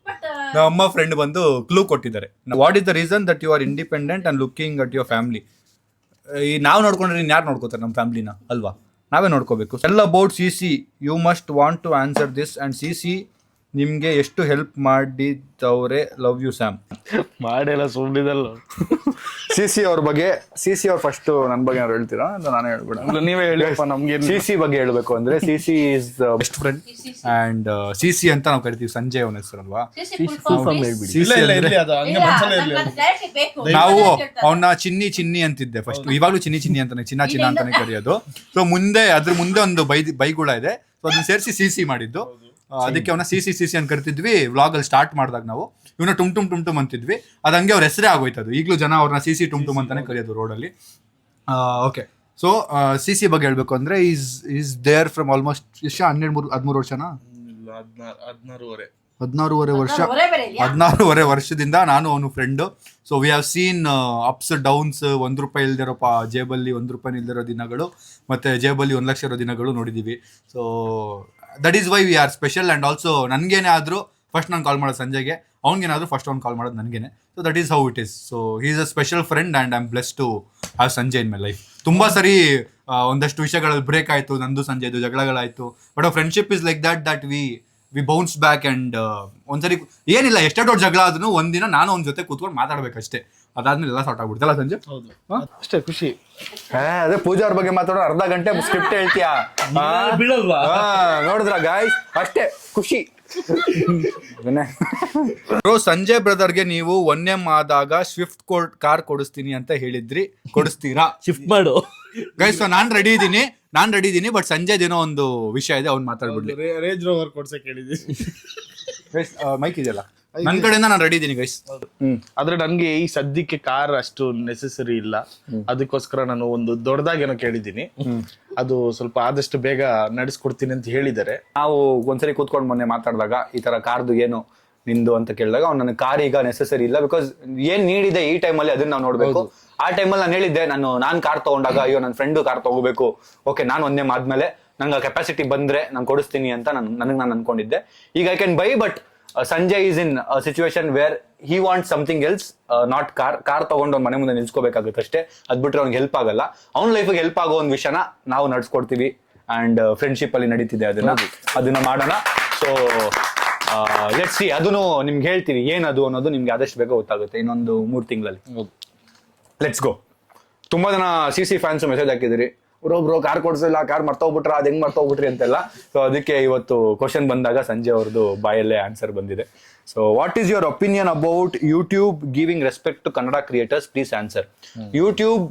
ಬಟ್ ನಮ್ಮ ಫ್ರೆಂಡ್ ಬಂದು ಕ್ಲೂ ಕೊಟ್ಟಿದ್ದಾರೆ. What is the reason that you are independent and looking at your family? ಈ ನಾವು ನೋಡ್ಕೊಂಡ್ರೆ ಇನ್ನು ಯಾರು ನೋಡ್ಕೋತಾರೆ ನಮ್ಮ ಫ್ಯಾಮಿಲಿನ ಅಲ್ವಾ? ನಾವೇ ನೋಡ್ಕೋಬೇಕು. Tell about CC, you must want to answer this. And CC ನಿಮಗೆ ಎಷ್ಟು ಹೆಲ್ಪ್ ಮಾಡಿದವ್ರೆ? Love you Sam. ಮಾಡಿಲ್ಲ ಸುಳ್ಳಿದಲ್ಲ. CC ಅವ್ರ ಬಗ್ಗೆ, CC ಅವ್ರು ಫಸ್ಟ್ ನನ್ನ ಬಗ್ಗೆ ಅವ್ರು ಹೇಳ್ತೀರಾ ಅಂತ ನಾನೇ ಹೇಳ್ಬಿಡ? ನೀವೇ ಹೇಳಿಪ್ಪ ನಮ್ಗೆ. CC ಬಗ್ಗೆ ಹೇಳ್ಬೇಕು ಅಂದ್ರೆ, CC is best friend and CC ಅಂತ ನಾವು ಕರಿತೀವಿ. ಸಂಜಯ್ ಅವನ ಹೆಸರಲ್ವಾ? ನಾವು ಅವನ್ನ ಚಿನ್ನಿ ಅಂತಿದ್ದೆ ಫಸ್ಟ್. ಇವಾಗ್ಲೂ ಚಿನ್ನಿ ಅಂತಾನೆ, ಚಿನ್ನ ಅಂತಾನೆ ಕರೆಯೋದು. ಸೊ ಅದ್ರ ಮುಂದೆ ಒಂದು ಬೈಗುಳ ಇದೆ, ಸೊ ಅದನ್ನ ಸೇರಿಸಿ CC ಮಾಡಿದ್ದು. ಅದಕ್ಕೆ ಅವನ CC ಅಂತ ಕರಿತಿದ್ವಿ. ವ್ಲಾಗ್ ಅಲ್ಲಿ ಸ್ಟಾರ್ಟ್ ಮಾಡಿದಾಗ ನಾವು ಇವನ್ನ ಟುಮ್ ಅಂತಿದ್ವಿ. ಅದು ಹಂಗೆ ಅವ್ರ ಹೆಸರೇ ಆಗೋಯ್ತದು. ಈಗಲೂ ಜನ ಅವ್ರನ್ನ CC ಟುಮ್ ಅಂತಾನೆ ಕರೆಯೋದು ರೋಡಲ್ಲಿ. ಓಕೆ, ಸೊ CC ಬಗ್ಗೆ ಹೇಳ್ಬೇಕು ಅಂದ್ರೆ, ಈಸ್ ದೇರ್ ಫ್ರಮ್ ಆಲ್ಮೋಸ್ಟ್ 13 ವರ್ಷನಾ? 16 ವರ್ಷದಿಂದ ನಾನು ಅವನು friend. So we have seen ups downs, ₹1 ಇಲ್ದಿರೋ ಜೇಬಲ್ಲಿ ₹1 ಇಲ್ದಿರೋ ದಿನಗಳು, ಮತ್ತೆ ಜೇಬಲ್ಲಿ 1 ಲಕ್ಷ ಇರೋ ದಿನಗಳು ನೋಡಿದೀವಿ. So that is why we are special. And also ನನಗೇನೆ ಆದರೂ ಫಸ್ಟ್ ನಾನು ಕಾಲ್ ಮಾಡೋದು ಸಂಜಯ್ಗೆ, ಅವ್ನಿಗೇನಾದರೂ ಫಸ್ಟ್ ಅವ್ನು ಕಾಲ್ ಮಾಡೋದು ನನಗೇನೆ. So that is how it is. So he is a special friend and I am blessed to have Sanjay in my life. ತುಂಬ ಸರಿ ಒಂದಷ್ಟು ವಿಷಯಗಳಲ್ಲಿ ಬ್ರೇಕ್ ಆಯಿತು, ನಂದು ಸಂಜಯ್ದು ಜಗಳಗಳಾಯಿತು. But our friendship is like that we bounce back. And ಒಂದ್ಸರಿ ಏನಿಲ್ಲ, ಎಷ್ಟೇ ದೊಡ್ಡ ಜಗಳ ಆದ್ರೂ ಒಂದಿನ ನಾನು ಅವ್ನ ಜೊತೆ ಕೂತ್ಕೊಂಡು ಮಾತಾಡ್ಬೇಕಷ್ಟೇ. ಅದಾದ್ಮೇಲೆ ಎಲ್ಲ ಸಾರ್ಟ್ ಆಗ್ಬಿಡ್ತಲ್ಲ ಸಂಜೆ. ಅಷ್ಟೇ ಖುಷಿ. ಅದೇ ಪೂಜಾ ಅವ್ರ ಬಗ್ಗೆ ಮಾತಾಡೋ ಅರ್ಧ ಗಂಟೆ ಸ್ಕ್ರಿಪ್ಟ್ ಹೇಳ್ತೀಯಾ? ಬಿಡಲ್ವಾ? ನೋಡಿದ್ರ ಗಾಯ್ಸ್, ಅಷ್ಟೇ ಖುಷಿ. ಸಂಜಯ್ ಬ್ರದರ್ಗೆ ನೀವು 1M ಆದಾಗ ಸ್ವಿಫ್ಟ್ ಕಾರ್ ಕೊಡಿಸ್ತೀನಿ ಅಂತ ಹೇಳಿದ್ರಿ, ಕೊಡಿಸ್ತೀರಾ? ಶಿಫ್ಟ್ ಮಾಡು ಗೈಸ್. ನಾನ್ ರೆಡಿ ಇದ್ದೀನಿ, ಬಟ್ ಸಂಜಯ್ ಏನೋ ಒಂದು ವಿಷಯ ಇದೆ, ಅವ್ನು ಮಾತಾಡ್ಬಿಡ್ಲಿ. ರೇಂಜ್ ರೋವರ್ ಕೊಡ್ಸಕ್ ಹೇಳಿದ್ದೀನಿ. ಮೈಕ್ ಇದೆಯಲ್ಲ ನನ್ ಕಡೆಯಿಂದ, ನಾನು ರೆಡಿ ಇದ್ದೀನಿ ಗೈಸ್. ಆದ್ರೆ ನನ್ಗೆ ಈ ಸದ್ಯಕ್ಕೆ ಕಾರ್ ಅಷ್ಟು ನೆಸೆಸರಿ ಇಲ್ಲ, ಅದಕ್ಕೋಸ್ಕರ ನಾನು ಒಂದು ದೊಡ್ಡದಾಗೇನೋ ಕೇಳಿದ್ದೀನಿ. ಅದು ಸ್ವಲ್ಪ ಆದಷ್ಟು ಬೇಗ ನಡೆಸ್ಕೊಡ್ತೀನಿ ಅಂತ ಹೇಳಿದ್ದಾರೆ. ನಾವು ಒಂದ್ಸರಿ ಕೂತ್ಕೊಂಡು ಮೊನ್ನೆ ಮಾತಾಡಿದಾಗ ಈ ತರ ಕಾರ್ದು ಏನು ನಿಂದು ಅಂತ ಕೇಳಿದಾಗ, ಅವ್ನು ನನ್ನ ಕಾರ್ ಈಗ ನೆಸೆಸರಿ ಇಲ್ಲ, ಬಿಕಾಸ್ ಏನ್ ನೀಡಿದೆ ಈ ಟೈಮಲ್ಲಿ ಅದನ್ನ ನಾವು ನೋಡ್ಬೇಕು. ಆ ಟೈಮಲ್ಲಿ ನಾನು ಹೇಳಿದ್ದೆ, ನಾನು ಕಾರ್ ತಗೊಂಡಾಗ ಅಯ್ಯೋ ನನ್ನ ಫ್ರೆಂಡ್ ಕಾರ್ ತಗೋಬೇಕು, ಓಕೆ ನಾನು 1M ಆದ್ಮೇಲೆ ನಂಗೆ ಕೆಪಾಸಿಟಿ ಬಂದ್ರೆ ನಾನು ಕೊಡಿಸ್ತೀನಿ ಅಂತ ನಾನು ಅನ್ಕೊಂಡಿದ್ದೆ. ಈಗ I can buy, but Sanjay is in situation where he want something else, not car ತಗೊಂಡು ಅವ್ನ ಮನೆ ಮುಂದೆ ನಿಲ್ಸ್ಕೋಬೇಕಾಗುತ್ತೆ ಅಷ್ಟೇ. ಅದ್ ಬಿಟ್ರೆ ಅವ್ನಿಗೆ ಹೆಲ್ಪ್ ಆಗಲ್ಲ. ಅವ್ನ ಲೈಫಿಗೆ ಹೆಲ್ಪ್ ಆಗೋ ಒಂದು ವಿಷಯನ ನಾವು ನಡ್ಸ್ಕೊಡ್ತೀವಿ. ಅಂಡ್ ಫ್ರೆಂಡ್ಶಿಪ್ ಅಲ್ಲಿ ನಡೀತಿದೆ, ಅದನ್ನ ಮಾಡೋಣ. ಸೊ ಲೆಟ್ಸ್ ಸಿ, ಅದನ್ನು ನಿಮ್ಗೆ ಹೇಳ್ತೀವಿ ಏನದು ಅನ್ನೋದು ನಿಮ್ಗೆ ಆದಷ್ಟು ಬೇಗ ಗೊತ್ತಾಗುತ್ತೆ, ಇನ್ನೊಂದು 3 ತಿಂಗಳಲ್ಲಿ. Let's go. ತುಂಬಾ ಜನ CC ಫ್ಯಾನ್ಸ್ ಮೆಸೇಜ್ ಹಾಕಿದಿರಿ, ಬ್ರೋ ಕಾರ್ ಕೊಡ್ಸಿಲ್ಲ, ಕಾರ್ ಮರ್ತೋಗ್ಬಿಟ್ರ, ಅದ್ ಹೆಂಗ್ ಮರ್ತೋಗ್ಬಿಟ್ರಿ ಅಂತೆಲ್ಲ. ಸೊ ಅದಕ್ಕೆ ಇವತ್ತು ಕ್ವಶನ್ ಬಂದಾಗ ಸಂಜೆ ಅವ್ರದ್ದು ಬಾಯಲ್ಲೇ ಆನ್ಸರ್ ಬಂದಿದೆ. So what is your opinion about YouTube giving respect to Kannada creators, please answer. YouTube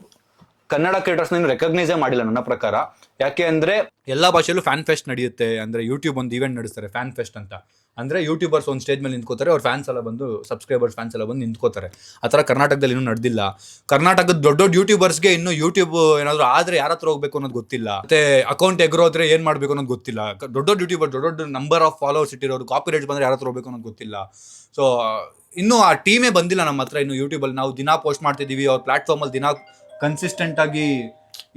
Kannada creators ರೆಕಗ್ನೈಸೇ ಮಾಡಿಲ್ಲ ನನ್ನ ಪ್ರಕಾರ. ಯಾಕೆ ಅಂದ್ರೆ ಎಲ್ಲಾ ಭಾಷೆಯಲ್ಲೂ ಫ್ಯಾನ್ ಫೆಸ್ಟ್ ನಡೆಯುತ್ತೆ. ಅಂದ್ರೆ ಯೂಟ್ಯೂಬ್ ಒಂದು ಇವೆಂಟ್ ನಡೆಸ್ತಾರೆ ಫ್ಯಾನ್ ಫೆಸ್ಟ್ ಅಂತ. ಅಂದ್ರೆ ಯೂಟ್ಯೂಬರ್ಸ್ ಒಂದು ಸ್ಟೇಜ್ ಮೇಲೆ ನಿಂತ್ಕೋತಾರೆ, ಅವ್ರ ಫ್ಯಾನ್ಸ್ ಎಲ್ಲ ಬಂದು, ಸಬ್ಸ್ಕ್ರೈಬರ್ಸ್ ಫ್ಯಾನ್ಸ್ ಎಲ್ಲ ಬಂದು ನಿಂತ್ಕೋತಾರೆ. ಆ ಥರ ಕರ್ನಾಟಕದಲ್ಲಿ ಇನ್ನೂ ನಡೆದಿಲ್ಲ. ಕರ್ನಾಟಕದ ದೊಡ್ಡ ದೊಡ್ಡ ಯೂಟ್ಯೂಬರ್ಸ್ಗೆ ಇನ್ನೂ ಯೂಟ್ಯೂಬ್ ಏನಾದ್ರು ಆದ್ರೆ ಯಾರ ಹತ್ರ ಹೋಗ್ಬೇಕು ಅನ್ನೋದು ಗೊತ್ತಿಲ್ಲ. ಮತ್ತೆ ಅಕೌಂಟ್ ಎಗ್ರೋದ್ರೆ ಏನ್ ಮಾಡ್ಬೇಕು ಅನ್ನೋದು ಗೊತ್ತಿಲ್ಲ. ದೊಡ್ಡ ದೊಡ್ಡ ಯೂಟ್ಯೂಬರ್, ದೊಡ್ಡ ದೊಡ್ಡ ನಂಬರ್ ಆಫ್ ಫಾಲೋವರ್ಸ್ ಇಟ್ಟಿರೋರು, ಕಾಪಿ ರೈಟ್ಸ್ ಬಂದ್ರೆ ಯಾರ ಹತ್ರ ಹೋಗ್ಬೇಕು ಅನ್ನೋದು ಗೊತ್ತಿಲ್ಲ. ಸೊ ಇನ್ನೂ ಆ ಟೀಮೇ ಬಂದಿಲ್ಲ ನಮ್ಮ ಹತ್ರ. ಇನ್ನು ಯೂಟ್ಯೂಬಲ್ಲಿ ನಾವು ದಿನ ಪೋಸ್ಟ್ ಮಾಡ್ತಿದ್ದೀವಿ, ಅವ್ರ ಪ್ಲಾಟ್ಫಾರ್ಮಲ್ಲಿ ದಿನ ಕನ್ಸಿಸ್ಟೆಂಟ್ ಆಗಿ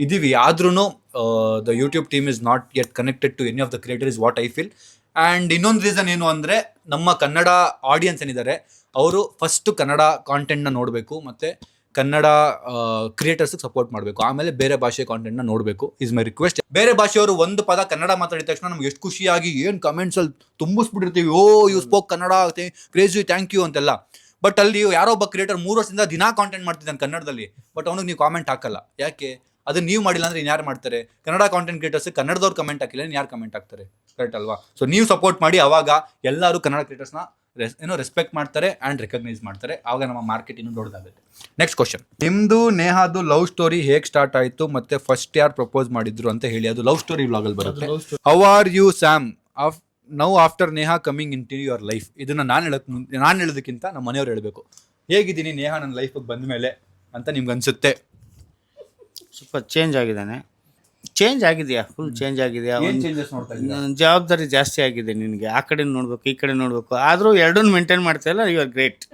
ಇದೀವಿ. ಆದ್ರೂ the YouTube team is not yet connected to any of the creator is what I feel. And ಇನ್ನೊಂದು ರೀಸನ್ ಏನು ಅಂದರೆ, ನಮ್ಮ ಕನ್ನಡ ಆಡಿಯನ್ಸ್ ಏನಿದ್ದಾರೆ ಅವರು ಫಸ್ಟು ಕನ್ನಡ ಕಾಂಟೆಂಟ್ನ ನೋಡಬೇಕು, ಮತ್ತು ಕನ್ನಡ ಕ್ರಿಯೇಟರ್ಸ್ಗೆ ಸಪೋರ್ಟ್ ಮಾಡಬೇಕು, ಆಮೇಲೆ ಬೇರೆ ಭಾಷೆ ಕಾಂಟೆಂಟ್ನ ನೋಡಬೇಕು ಇಸ್ ಮೈ ರಿಕ್ವೆಸ್ಟ್. ಬೇರೆ ಭಾಷೆಯವರು ಒಂದು ಪದ ಕನ್ನಡ ಮಾತಾಡಿದ ತಕ್ಷಣ ನಮ್ಗೆ ಎಷ್ಟು ಖುಷಿಯಾಗಿ ಏನು ಕಮೆಂಟ್ಸಲ್ಲಿ ತುಂಬಿಸ್ಬಿಟ್ಟಿರ್ತೀವಿ, oh you spoke Kannada, crazy, thank you ಅಂತೆಲ್ಲ. ಬಟ್ ಅಲ್ಲಿ ಯಾರೋ ಒಬ್ಬ ಕ್ರಿಯೇಟರ್ 3 ವರ್ಷದಿಂದ ದಿನಾ ಕಾಂಟೆಂಟ್ ಮಾಡ್ತಿದ್ದಾನೆ ಕನ್ನಡದಲ್ಲಿ, ಬಟ್ ಅವನಿಗೆ ನೀವು ಕಾಮೆಂಟ್ ಹಾಕಲ್ಲ. ಯಾಕೆ? ಅದನ್ನ ನೀವು ಮಾಡಿಲ್ಲ ಅಂದ್ರೆ ಇನ್ಯಾರು ಮಾಡ್ತಾರೆ? ಕನ್ನಡ ಕಾಂಟೆಂಟ್ ಕ್ರಿಯೇಟರ್ಸ್ ಕನ್ನಡದವ್ರು ಕಮೆಂಟ್ ಹಾಕಿಲ್ಲ, ಯಾರು ಕಮೆಂಟ್ ಹಾಕ್ತಾರೆ? ಕರೆಕ್ಟ್ ಅಲ್ವಾ? ಸೊ ನೀವು ಸಪೋರ್ಟ್ ಮಾಡಿ, ಅವಾಗ ಎಲ್ಲರೂ ಕನ್ನಡ ಕ್ರಿಯೇಟರ್ಸ್ನ ರೆಸ್ಪೆಕ್ಟ್ ಮಾಡ್ತಾರೆ ಆ್ಯಂಡ್ ರೆಕಗ್ನೈಸ್ ಮಾಡ್ತಾರೆ. ಆವಾಗ ನಮ್ಮ ಮಾರ್ಕೆಟ್ ಇನ್ನೂ ದೊಡ್ಡದಾಗುತ್ತೆ. ನೆಕ್ಸ್ಟ್ ಕ್ವಶನ್, ನಿಮ್ಮದು ನೇಹಾದು ಲವ್ ಸ್ಟೋರಿ ಹೇಗೆ ಸ್ಟಾರ್ಟ್ ಆಯಿತು ಮತ್ತು ಫಸ್ಟ್ ಯಾರು ಪ್ರಪೋಸ್ ಮಾಡಿದ್ರು ಅಂತ ಹೇಳಿ. ಅದು ಲವ್ ಸ್ಟೋರಿ ವ್ಲಾಗಲ್ಲಿ ಬರುತ್ತೆ. How are you Sam now after Neha coming into your life? ಇದನ್ನು ನಾನು ಹೇಳೋದಕ್ಕಿಂತ ನಮ್ಮ ಮನೆಯವ್ರು ಹೇಳಬೇಕು. ಹೇಗಿದ್ದೀನಿ ನೇಹಾ ನನ್ನ ಲೈಫಿಗೆ ಬಂದ ಮೇಲೆ ಅಂತ ನಿಮ್ಗೆ ಅನಿಸುತ್ತೆ? ಸ್ವಲ್ಪ ಚೇಂಜ್ ಆಗಿದ್ದಾನೆ. ಚೇಂಜ್ ಆಗಿದೆಯಾ? ಫುಲ್ ಚೇಂಜ್ ಆಗಿದೆಯಾ? ಏನ್ changes ನೋಡ್ತಾ ಇದ್ದೀರಾ? ಜವಾಬ್ದಾರಿ ಜಾಸ್ತಿ ಆಗಿದೆ ನಿನಗೆ. ಆ ಕಡೆ ನೋಡ್ಬೇಕು, ಈ ಕಡೆ ನೋಡ್ಬೇಕು, ಆದರೂ ಎರಡನ್ನೂ ಮೇಂಟೈನ್ ಮಾಡ್ತಾಯಿಲ್ಲ. You are great.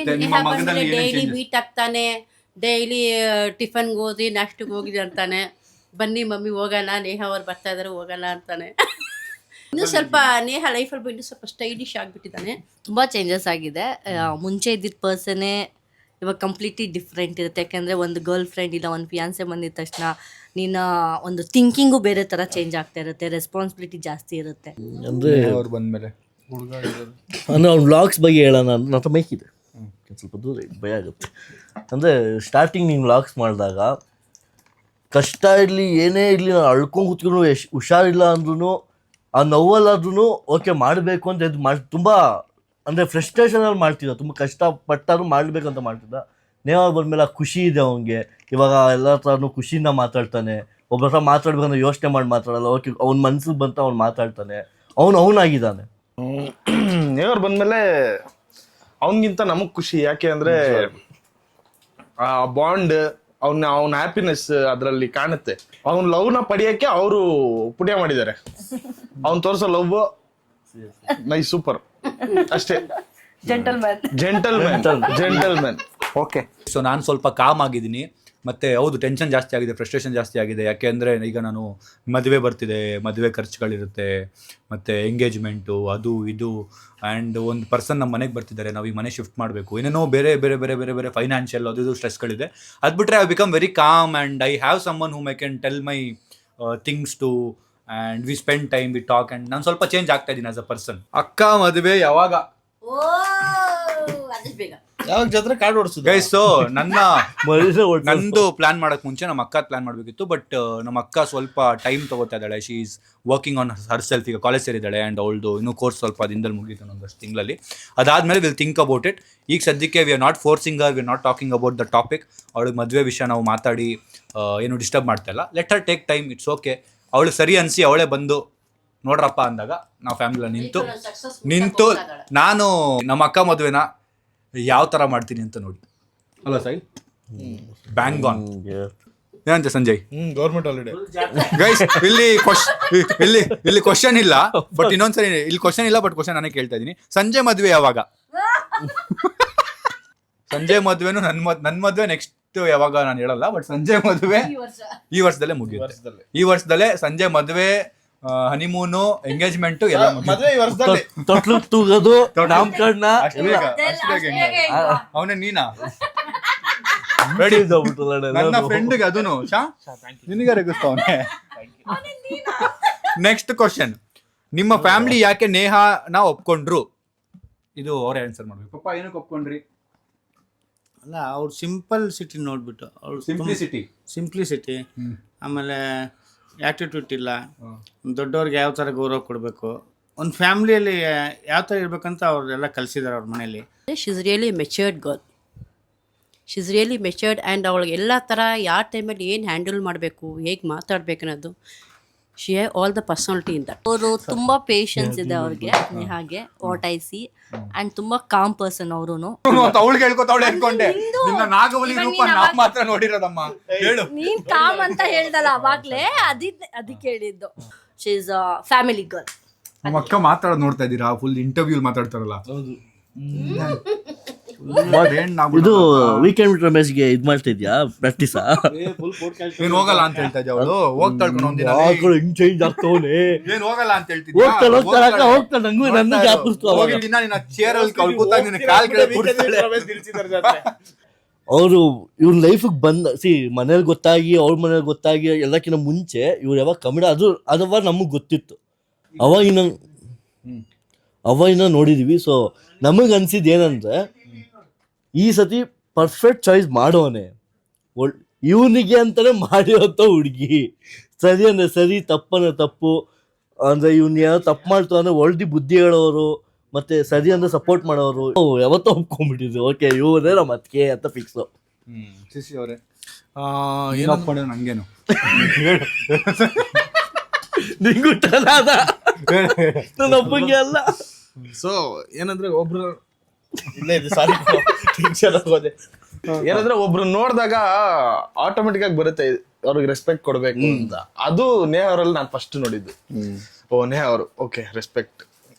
Daily meet ಆಗ್ತಾನೆ, ಡೈಲಿ ಟಿಫನ್ಗೆ ಹೋಗಿ ನಾಷ್ಟಿಗೆ ಹೋಗಿದ್ದೆ ಅಂತಾನೆ. ಬನ್ನಿ ಮಮ್ಮಿ ಹೋಗೋಣ, ನೇಹಾ ಅವ್ರು ಬರ್ತಾ ಇದಾರೆ ಹೋಗೋಣ ಅಂತಾನೆ. ಇನ್ನೂ ಸ್ವಲ್ಪ ನೇಹಾ ಲೈಫಲ್ಲಿ ಇನ್ನೂ ಸ್ವಲ್ಪ ಸ್ಟೈಲಿಶ್ ಆಗಿಬಿಟ್ಟಿದ್ದಾನೆ. ತುಂಬ ಚೇಂಜಸ್ ಆಗಿದೆ. ಮುಂಚೆ ಇದ್ದಿದ್ದ ಪರ್ಸನ್ನೇ ಇವಾಗ ಕಂಪ್ಲೀಟ್ಲಿ ಡಿಫ್ರೆಂಟ್ ಇರುತ್ತೆ. ಯಾಕೆಂದರೆ ಒಂದು ಗರ್ಲ್ ಫ್ರೆಂಡ್ ಇಲ್ಲ ಒಂದು ಫಿಯಾನ್ಸೆ ಬಂದಿದ ತಕ್ಷಣ ನಿನ್ನ ಒಂದು ಥಿಂಕಿಂಗು ಬೇರೆ ಥರ ಚೇಂಜ್ ಆಗ್ತಾ ಇರುತ್ತೆ, ರೆಸ್ಪಾನ್ಸಿಬಿಲಿಟಿ ಜಾಸ್ತಿ ಇರುತ್ತೆ. ಅಂದರೆ ಅವ್ರು ಬಂದಮೇಲೆ ಅಂದರೆ ಅವ್ನು ವ್ಲಾಗ್ಸ್ ಬಗ್ಗೆ ಹೇಳೋಣ. ನನ್ನ ಮೈಕ್ ಇದೆ, ಸ್ವಲ್ಪ ದೂರ ಇದೆ, ಭಯ ಆಗುತ್ತೆ. ಅಂದರೆ ಸ್ಟಾರ್ಟಿಂಗ್ ನೀನು ವ್ಲಾಗ್ಸ್ ಮಾಡಿದಾಗ ಕಷ್ಟ ಇರಲಿ ಏನೇ ಇರಲಿ, ನಾನು ಅಳ್ಕೊಂಡು ಕೂತ್ಕೊಂಡು ಹುಷಾರಿಲ್ಲ ಅಂದ್ರೂ ಆ ನೋವಲ್ಲಾದ್ರೂ ಓಕೆ ಮಾಡಬೇಕು ಅಂತ ಇದು ತುಂಬ ಅಂದರೆ ಫ್ರಸ್ಟ್ರೇಷನಲ್ಲಿ ಮಾಡ್ತಿದ್ದ, ತುಂಬ ಕಷ್ಟಪಟ್ಟಾದ್ರೂ ಮಾಡಬೇಕಂತ ಮಾಡ್ತಿದ್ದ. ನೇಹಾ ಬಂದಮೇಲೆ ಆ ಖುಷಿ ಇದೆ ಅವನಿಗೆ. ಇವಾಗ ಎಲ್ಲ ಥರನೂ ಖುಷಿಯಿಂದ ಮಾತಾಡ್ತಾನೆ. ಒಬ್ಬರ ಹತ್ರ ಮಾತಾಡ್ಬೇಕಂದ್ರೆ ಯೋಚನೆ ಮಾಡಿ ಮಾತಾಡಲ್ಲ. ಓಕೆ ಅವ್ನ ಮನ್ಸಿಗೆ ಬಂತ ಅವ್ನು ಮಾತಾಡ್ತಾನೆ. ಅವನಾಗಿದ್ದಾನೆ. ನೇಹಾ ಬಂದ್ಮೇಲೆ ಅವನಿಗಿಂತ ನಮಗ್ ಖುಷಿ. ಯಾಕೆ ಅಂದ್ರೆ ಆ ಬಾಂಡ್, ಅವನ ಹ್ಯಾಪಿನೆಸ್ ಅದರಲ್ಲಿ ಕಾಣುತ್ತೆ. ಅವ್ನ ಲವ್ನ ಪಡೆಯಕ್ಕೆ ಅವರು ಪುಣ್ಯ ಮಾಡಿದ್ದಾರೆ. ಅವ್ನು ತೋರಿಸೋ ಲವ್ ನೈಸ್, ಸೂಪರ್, ಅಷ್ಟೇ. ಜೆಂಟಲ್ಮ್ಯಾನ್. ಓಕೆ, ಸೊ ನಾನು ಸ್ವಲ್ಪ ಕಾಮ್ ಆಗಿದ್ದೀನಿ. ಮತ್ತು ಹೌದು, ಟೆನ್ಷನ್ ಜಾಸ್ತಿ ಆಗಿದೆ, ಫ್ರಸ್ಟ್ರೇಷನ್ ಜಾಸ್ತಿ ಆಗಿದೆ. ಯಾಕೆ ಅಂದರೆ ಈಗ ನಾನು ಮದುವೆ ಬರ್ತಿದೆ, ಮದುವೆ ಖರ್ಚುಗಳಿರುತ್ತೆ, ಮತ್ತು ಎಂಗೇಜ್ಮೆಂಟು, ಅದು ಇದು. ಆ್ಯಂಡ್ ಒಂದು ಪರ್ಸನ್ ನಮ್ಮ ಮನೆಗೆ ಬರ್ತಿದ್ದಾರೆ, ನಾವು ಈ ಮನೆ ಶಿಫ್ಟ್ ಮಾಡಬೇಕು, ಏನೇನೋ ಬೇರೆ ಬೇರೆ ಬೇರೆ ಬೇರೆ ಬೇರೆ ಫೈನಾನ್ಷಿಯಲ್ ಅದು ಇದು ಸ್ಟ್ರೆಸ್ಗಳಿದೆ. ಅದು ಬಿಟ್ಟರೆ I become very calm and I have someone whom I can tell my things to, and we spend time, we talk. And ನಾನು ಸ್ವಲ್ಪ ಚೇಂಜ್ ಆಗ್ತಾ ಇದ್ದೀನಿ ಆಸ್ ಅ ಪರ್ಸನ್. ಅಕ್ಕ ಮದುವೆ ಯಾವಾಗ? ಬೇಗ ಯಾವಾಗ ಜಾತ್ರೆ ಕಾರ್ಡ್ ಓಡಿಸಿದ ಗೈಸ್. ಸೊ ನಂದು ಪ್ಲಾನ್ ಮಾಡಕ್ ಮುಂಚೆ ನಮ್ಮ ಅಕ್ಕ ಪ್ಲಾನ್ ಮಾಡಬೇಕಿತ್ತು. ಬಟ್ ನಮ್ಮ ಅಕ್ಕ ಸ್ವಲ್ಪ ಟೈಮ್ ತಗೋತಾ ಇದ್ದಾಳೆ. She is working on her self. ಈಗ ಕಾಲೇಜ್ ಸೇರಿದ್ದಾಳೆ ಆ್ಯಂಡ್ ಅವಳದು ಇನ್ನೂ ಕೋರ್ಸ್ ಸ್ವಲ್ಪ ದಿನದಲ್ಲಿ ಮುಗೀತು, ಒಂದಷ್ಟು ತಿಂಗಳಲ್ಲಿ. ಅದಾದಮೇಲೆ ವಿಲ್ ಥಿಂಕ್ ಅಬೌಟ್ ಇಟ್. ಈಗ ಸದ್ಯಕ್ಕೆ we are not forcing Har, we are not talking about the topic. ಅವಳಿಗೆ ಮದುವೆ ವಿಷಯ ನಾವು ಮಾತಾಡಿ ಏನು ಡಿಸ್ಟರ್ಬ್ ಮಾಡ್ತಾ ಇಲ್ಲ. Let Har take time, it's okay. ಅವಳು ಸರಿ ಅನಿಸಿ ಅವಳೇ ಬಂದು ನೋಡ್ರಪ್ಪ ಅಂದಾಗ ನಾವು ಫ್ಯಾಮಿಲಿ ನಿಂತು ನಾನು ನಮ್ಮ ಅಕ್ಕ ಮದುವೆನ ಯಾವ ಥರ ಮಾಡ್ತೀನಿ ಅಂತ ನೋಡಿ. ಅಲ್ಲ ಸೈ, ಬ್ಯಾಂಗ್ ಆನ್. ಏನಂತೆ ಸಂಜಯ್? Government holiday guys. ಇಲ್ಲಿ ಕ್ವಶನ್ ಇಲ್ಲ, ಬಟ್ ಇನ್ನೊಂದ್ಸರಿ ಇಲ್ಲಿ ಕ್ವಶನ್ ಇಲ್ಲ, ಬಟ್ ಕ್ವಶನ್ ನಾನೇ ಕೇಳ್ತಾ ಇದ್ದೀನಿ. ಸಂಜೆ ಮದುವೆ ಯಾವಾಗ? ಸಂಜೆ ಮದುವೆನು ನನ್ನ ಮದುವೆ ನೆಕ್ಸ್ಟ್ ಯಾವಾಗ ನಾನು ಹೇಳಲ್ಲ, ಬಟ್ ಸಂಜೆ ಮದುವೆ ಈ ವರ್ಷದಲ್ಲೇ ಮುಗಿಯುತ್ತೆ. ಈ ವರ್ಷದಲ್ಲೇ ಸಂಜೆ ಮದುವೆ, ಹನಿಮೂನು, ಎಂಗೇಜ್ಮೆಂಟ್ ಎಲ್ಲ ಮದುವೆ ಈ ವರ್ಷದಲ್ಲಿ. ತೊಟ್ಲು ತೂಗೋದು, ನಾಮಕರಣ ಅವನೇ ನೀನಾ? ನನ್ನ ಫ್ರೆಂಡ್ಗೆ ಅದೂನು ನಿನಗೆ ರೆಗಿಸ್ತಾವನೆ. ನೆಕ್ಸ್ಟ್ ಕ್ವಶನ್, ನಿಮ್ಮ ಫ್ಯಾಮಿಲಿ ಯಾಕೆ ನೇಹಾನ ಒಪ್ಕೊಂಡ್ರು? ಇದು ಅವರೇ ಆನ್ಸರ್ ಮಾಡ್ಬೇಕು. ಪಪ್ಪ ಏನಕ್ಕೆ ಒಪ್ಕೊಂಡ್ರಿ? ಅಲ್ಲ ಅವ್ರು ಸಿಂಪಲ್ ಸಿಟಿ ನೋಡ್ಬಿಟ್ಟು ಅವ್ರು ಸಿಂಪ್ಲಿಸಿಟಿ, ಆಮೇಲೆ ಆ್ಯಟಿಟ್ಯೂಡ್ ಇಲ್ಲ, ದೊಡ್ಡವ್ರಿಗೆ ಯಾವ ಥರ ಗೌರವ ಕೊಡಬೇಕು, ಒಂದು ಫ್ಯಾಮ್ಲಿಯಲ್ಲಿ ಯಾವ ಥರ ಇರ್ಬೇಕಂತ ಅವರೆಲ್ಲ ಕಲಿಸಿದ್ದಾರೆ ಅವ್ರ ಮನೇಲಿ. She is really matured girl. She is really matured and ಅವಳಿಗೆ ಎಲ್ಲ ಥರ ಯಾವ ಟೈಮಲ್ಲಿ ಏನು ಹ್ಯಾಂಡಲ್ ಮಾಡಬೇಕು, ಹೇಗೆ ಮಾತಾಡಬೇಕು ಅನ್ನೋದು, she have all the personality in that. ಅವರು ತುಂಬಾ ಪೇಷನ್ಸ್ ಇದೆ ಅವ್ರಿಗೆ, ಹಾಗೆ ವಾಟ್ ಐ ಸಿ. ಅಂಡ್ ತುಂಬಾ ಕಾಮ್ ಪರ್ಸನ್ ಅವರು. ಅವಳಿಗೆ ಹೇಳ್ಕೊತಾವಳೆ ಅನ್ಕೊಂಡೆ, ನಿನ್ನ ನಾಗವಲಿ ರೂಪ ನಾವ್ ಮಾತ್ರ ನೋಡಿರೋದಮ್ಮ. ಹೇಳು. ನೀನ್ ಕಾಮ್ ಅಂತ ಹೇಳ್ದಲ್ಲ ಅವಾಗ್ಲೇ, ಅದಕ್ಕೆ ಹೇಳಿದ್ದು. She is family girl. ನಮ್ಮ ಅಕ್ಕ ಮಾತಾಡೋದು ನೋಡ್ತಾ ಇದ್ದೀರಾ, ಫುಲ್ ಇಂಟರ್ವ್ಯೂ ಮಾತಾಡ್ತಾರಲ್ಲ. ಇದು ವೀಕೆಂಡ್ ವಿತ್ ರಮೇಶ್ಗೆ ಇದು ಮಾಡ್ತಾ ಇದ್ಯಾ ಪ್ರಾಕ್ಟೀಸಾ? ಏನ್ ಹೋಗಲ್ಲ ಅಂತ ಹೇಳ್ತಾ ಇದ್ದೆ ಅವಳು. ಹೋಗ್ತಾಳ್ ಒಂದಿನ ಹಿಂಗ್ ಚೇಂಜ್ ಆಗ್ತವನೆ. ಏನ್ ಹೋಗಲ್ಲ ಅಂತ ಹೇಳ್ತಿದ್ದೆ. ಹೋಗ್ತಾಳೆ ನಂಗೂ ನನ್ನ ಜ್ಞಾಪಿಸ್ತು. ದಿನ ನಿನ್ನ ಚೇರ್ ಅಲ್ಲಿ ಕೂತಾಗ ನಿನ್ನ ಕಾಲ್ ಕೆಳಗೆ ಕೂರ್ಸ್ತಾಳೆ. ಅವರು ಇವ್ರ ಲೈಫಿಗೆ ಬಂದ ಮನೇಲಿ ಗೊತ್ತಾಗಿ ಅವ್ರ ಮನೇಲಿ ಗೊತ್ತಾಗಿ ಎಲ್ಲಕ್ಕಿಂತ ಮುಂಚೆ ಇವ್ರು ಯಾವಾಗ ಕಮಿಡ ಅದವ ನಮಗೆ ಗೊತ್ತಿತ್ತು. ಅವಾಗಿನ ನೋಡಿದೀವಿ. ಸೊ ನಮಗೆ ಅನ್ಸಿದ್ದು ಏನಂದ್ರೆ ಈ ಸತಿ ಪರ್ಫೆಕ್ಟ್ ಚಾಯ್ಸ್ ಮಾಡೋನೆ, ಇವನಿಗೆ ಅಂತಾನೆ ಮಾಡಿರೋಂಥ ಹುಡುಗಿ. ಸರಿ ಅಂದರೆ ಸರಿ, ತಪ್ಪನ ತಪ್ಪು ಅಂದರೆ ಇವ್ನ ಏನೋ ತಪ್ಪು ಮಾಡ್ತು ಅಂದರೆ ಒಳ್ಳೆ ಬುದ್ಧಿ ಹೇಳೋರು, ಮತ್ತೆ ಸರಿ ಅಂದರೆ ಸಪೋರ್ಟ್ ಮಾಡೋರು ಯಾವತ್ತೋ ಒಪ್ಕೊಂಡ್ಬಿಟ್ಟಿದ್ರು. ಓಕೆ ಇವರೇ ನಮ್ಮ ಅದಕ್ಕೆ ಅಂತ ಫಿಕ್ಸು. ಶಿಶಿ ಅವರೇ ಏನಪ್ಪ ನಂಗೇನು ನಿಂಗೂ ನನ್ನ ಒಬ್ಬಂಗೆ ಅಲ್ಲ. ಸೊ ಏನಂದ್ರೆ ಒಬ್ರು ಇಲ್ಲೇ ಇದೆ, ಸಾರಿ ಹೋದೆ. ಏನಂದ್ರೆ ಒಬ್ರು ನೋಡಿದಾಗ ಆಟೋಮೆಟಿಕ್ ಆಗಿ ಬರುತ್ತೆ ಅವ್ರಿಗೆ ರೆಸ್ಪೆಕ್ಟ್ ಕೊಡ್ಬೇಕು ಅಂತ. ಅದು ನೇಹ ಅವರಲ್ಲಿ ನಾನು ಫಸ್ಟ್ ನೋಡಿದ್ದು. ಓ ನೇಹ ಅವರು ಓಕೆ ರೆಸ್ಪೆಕ್ಟ್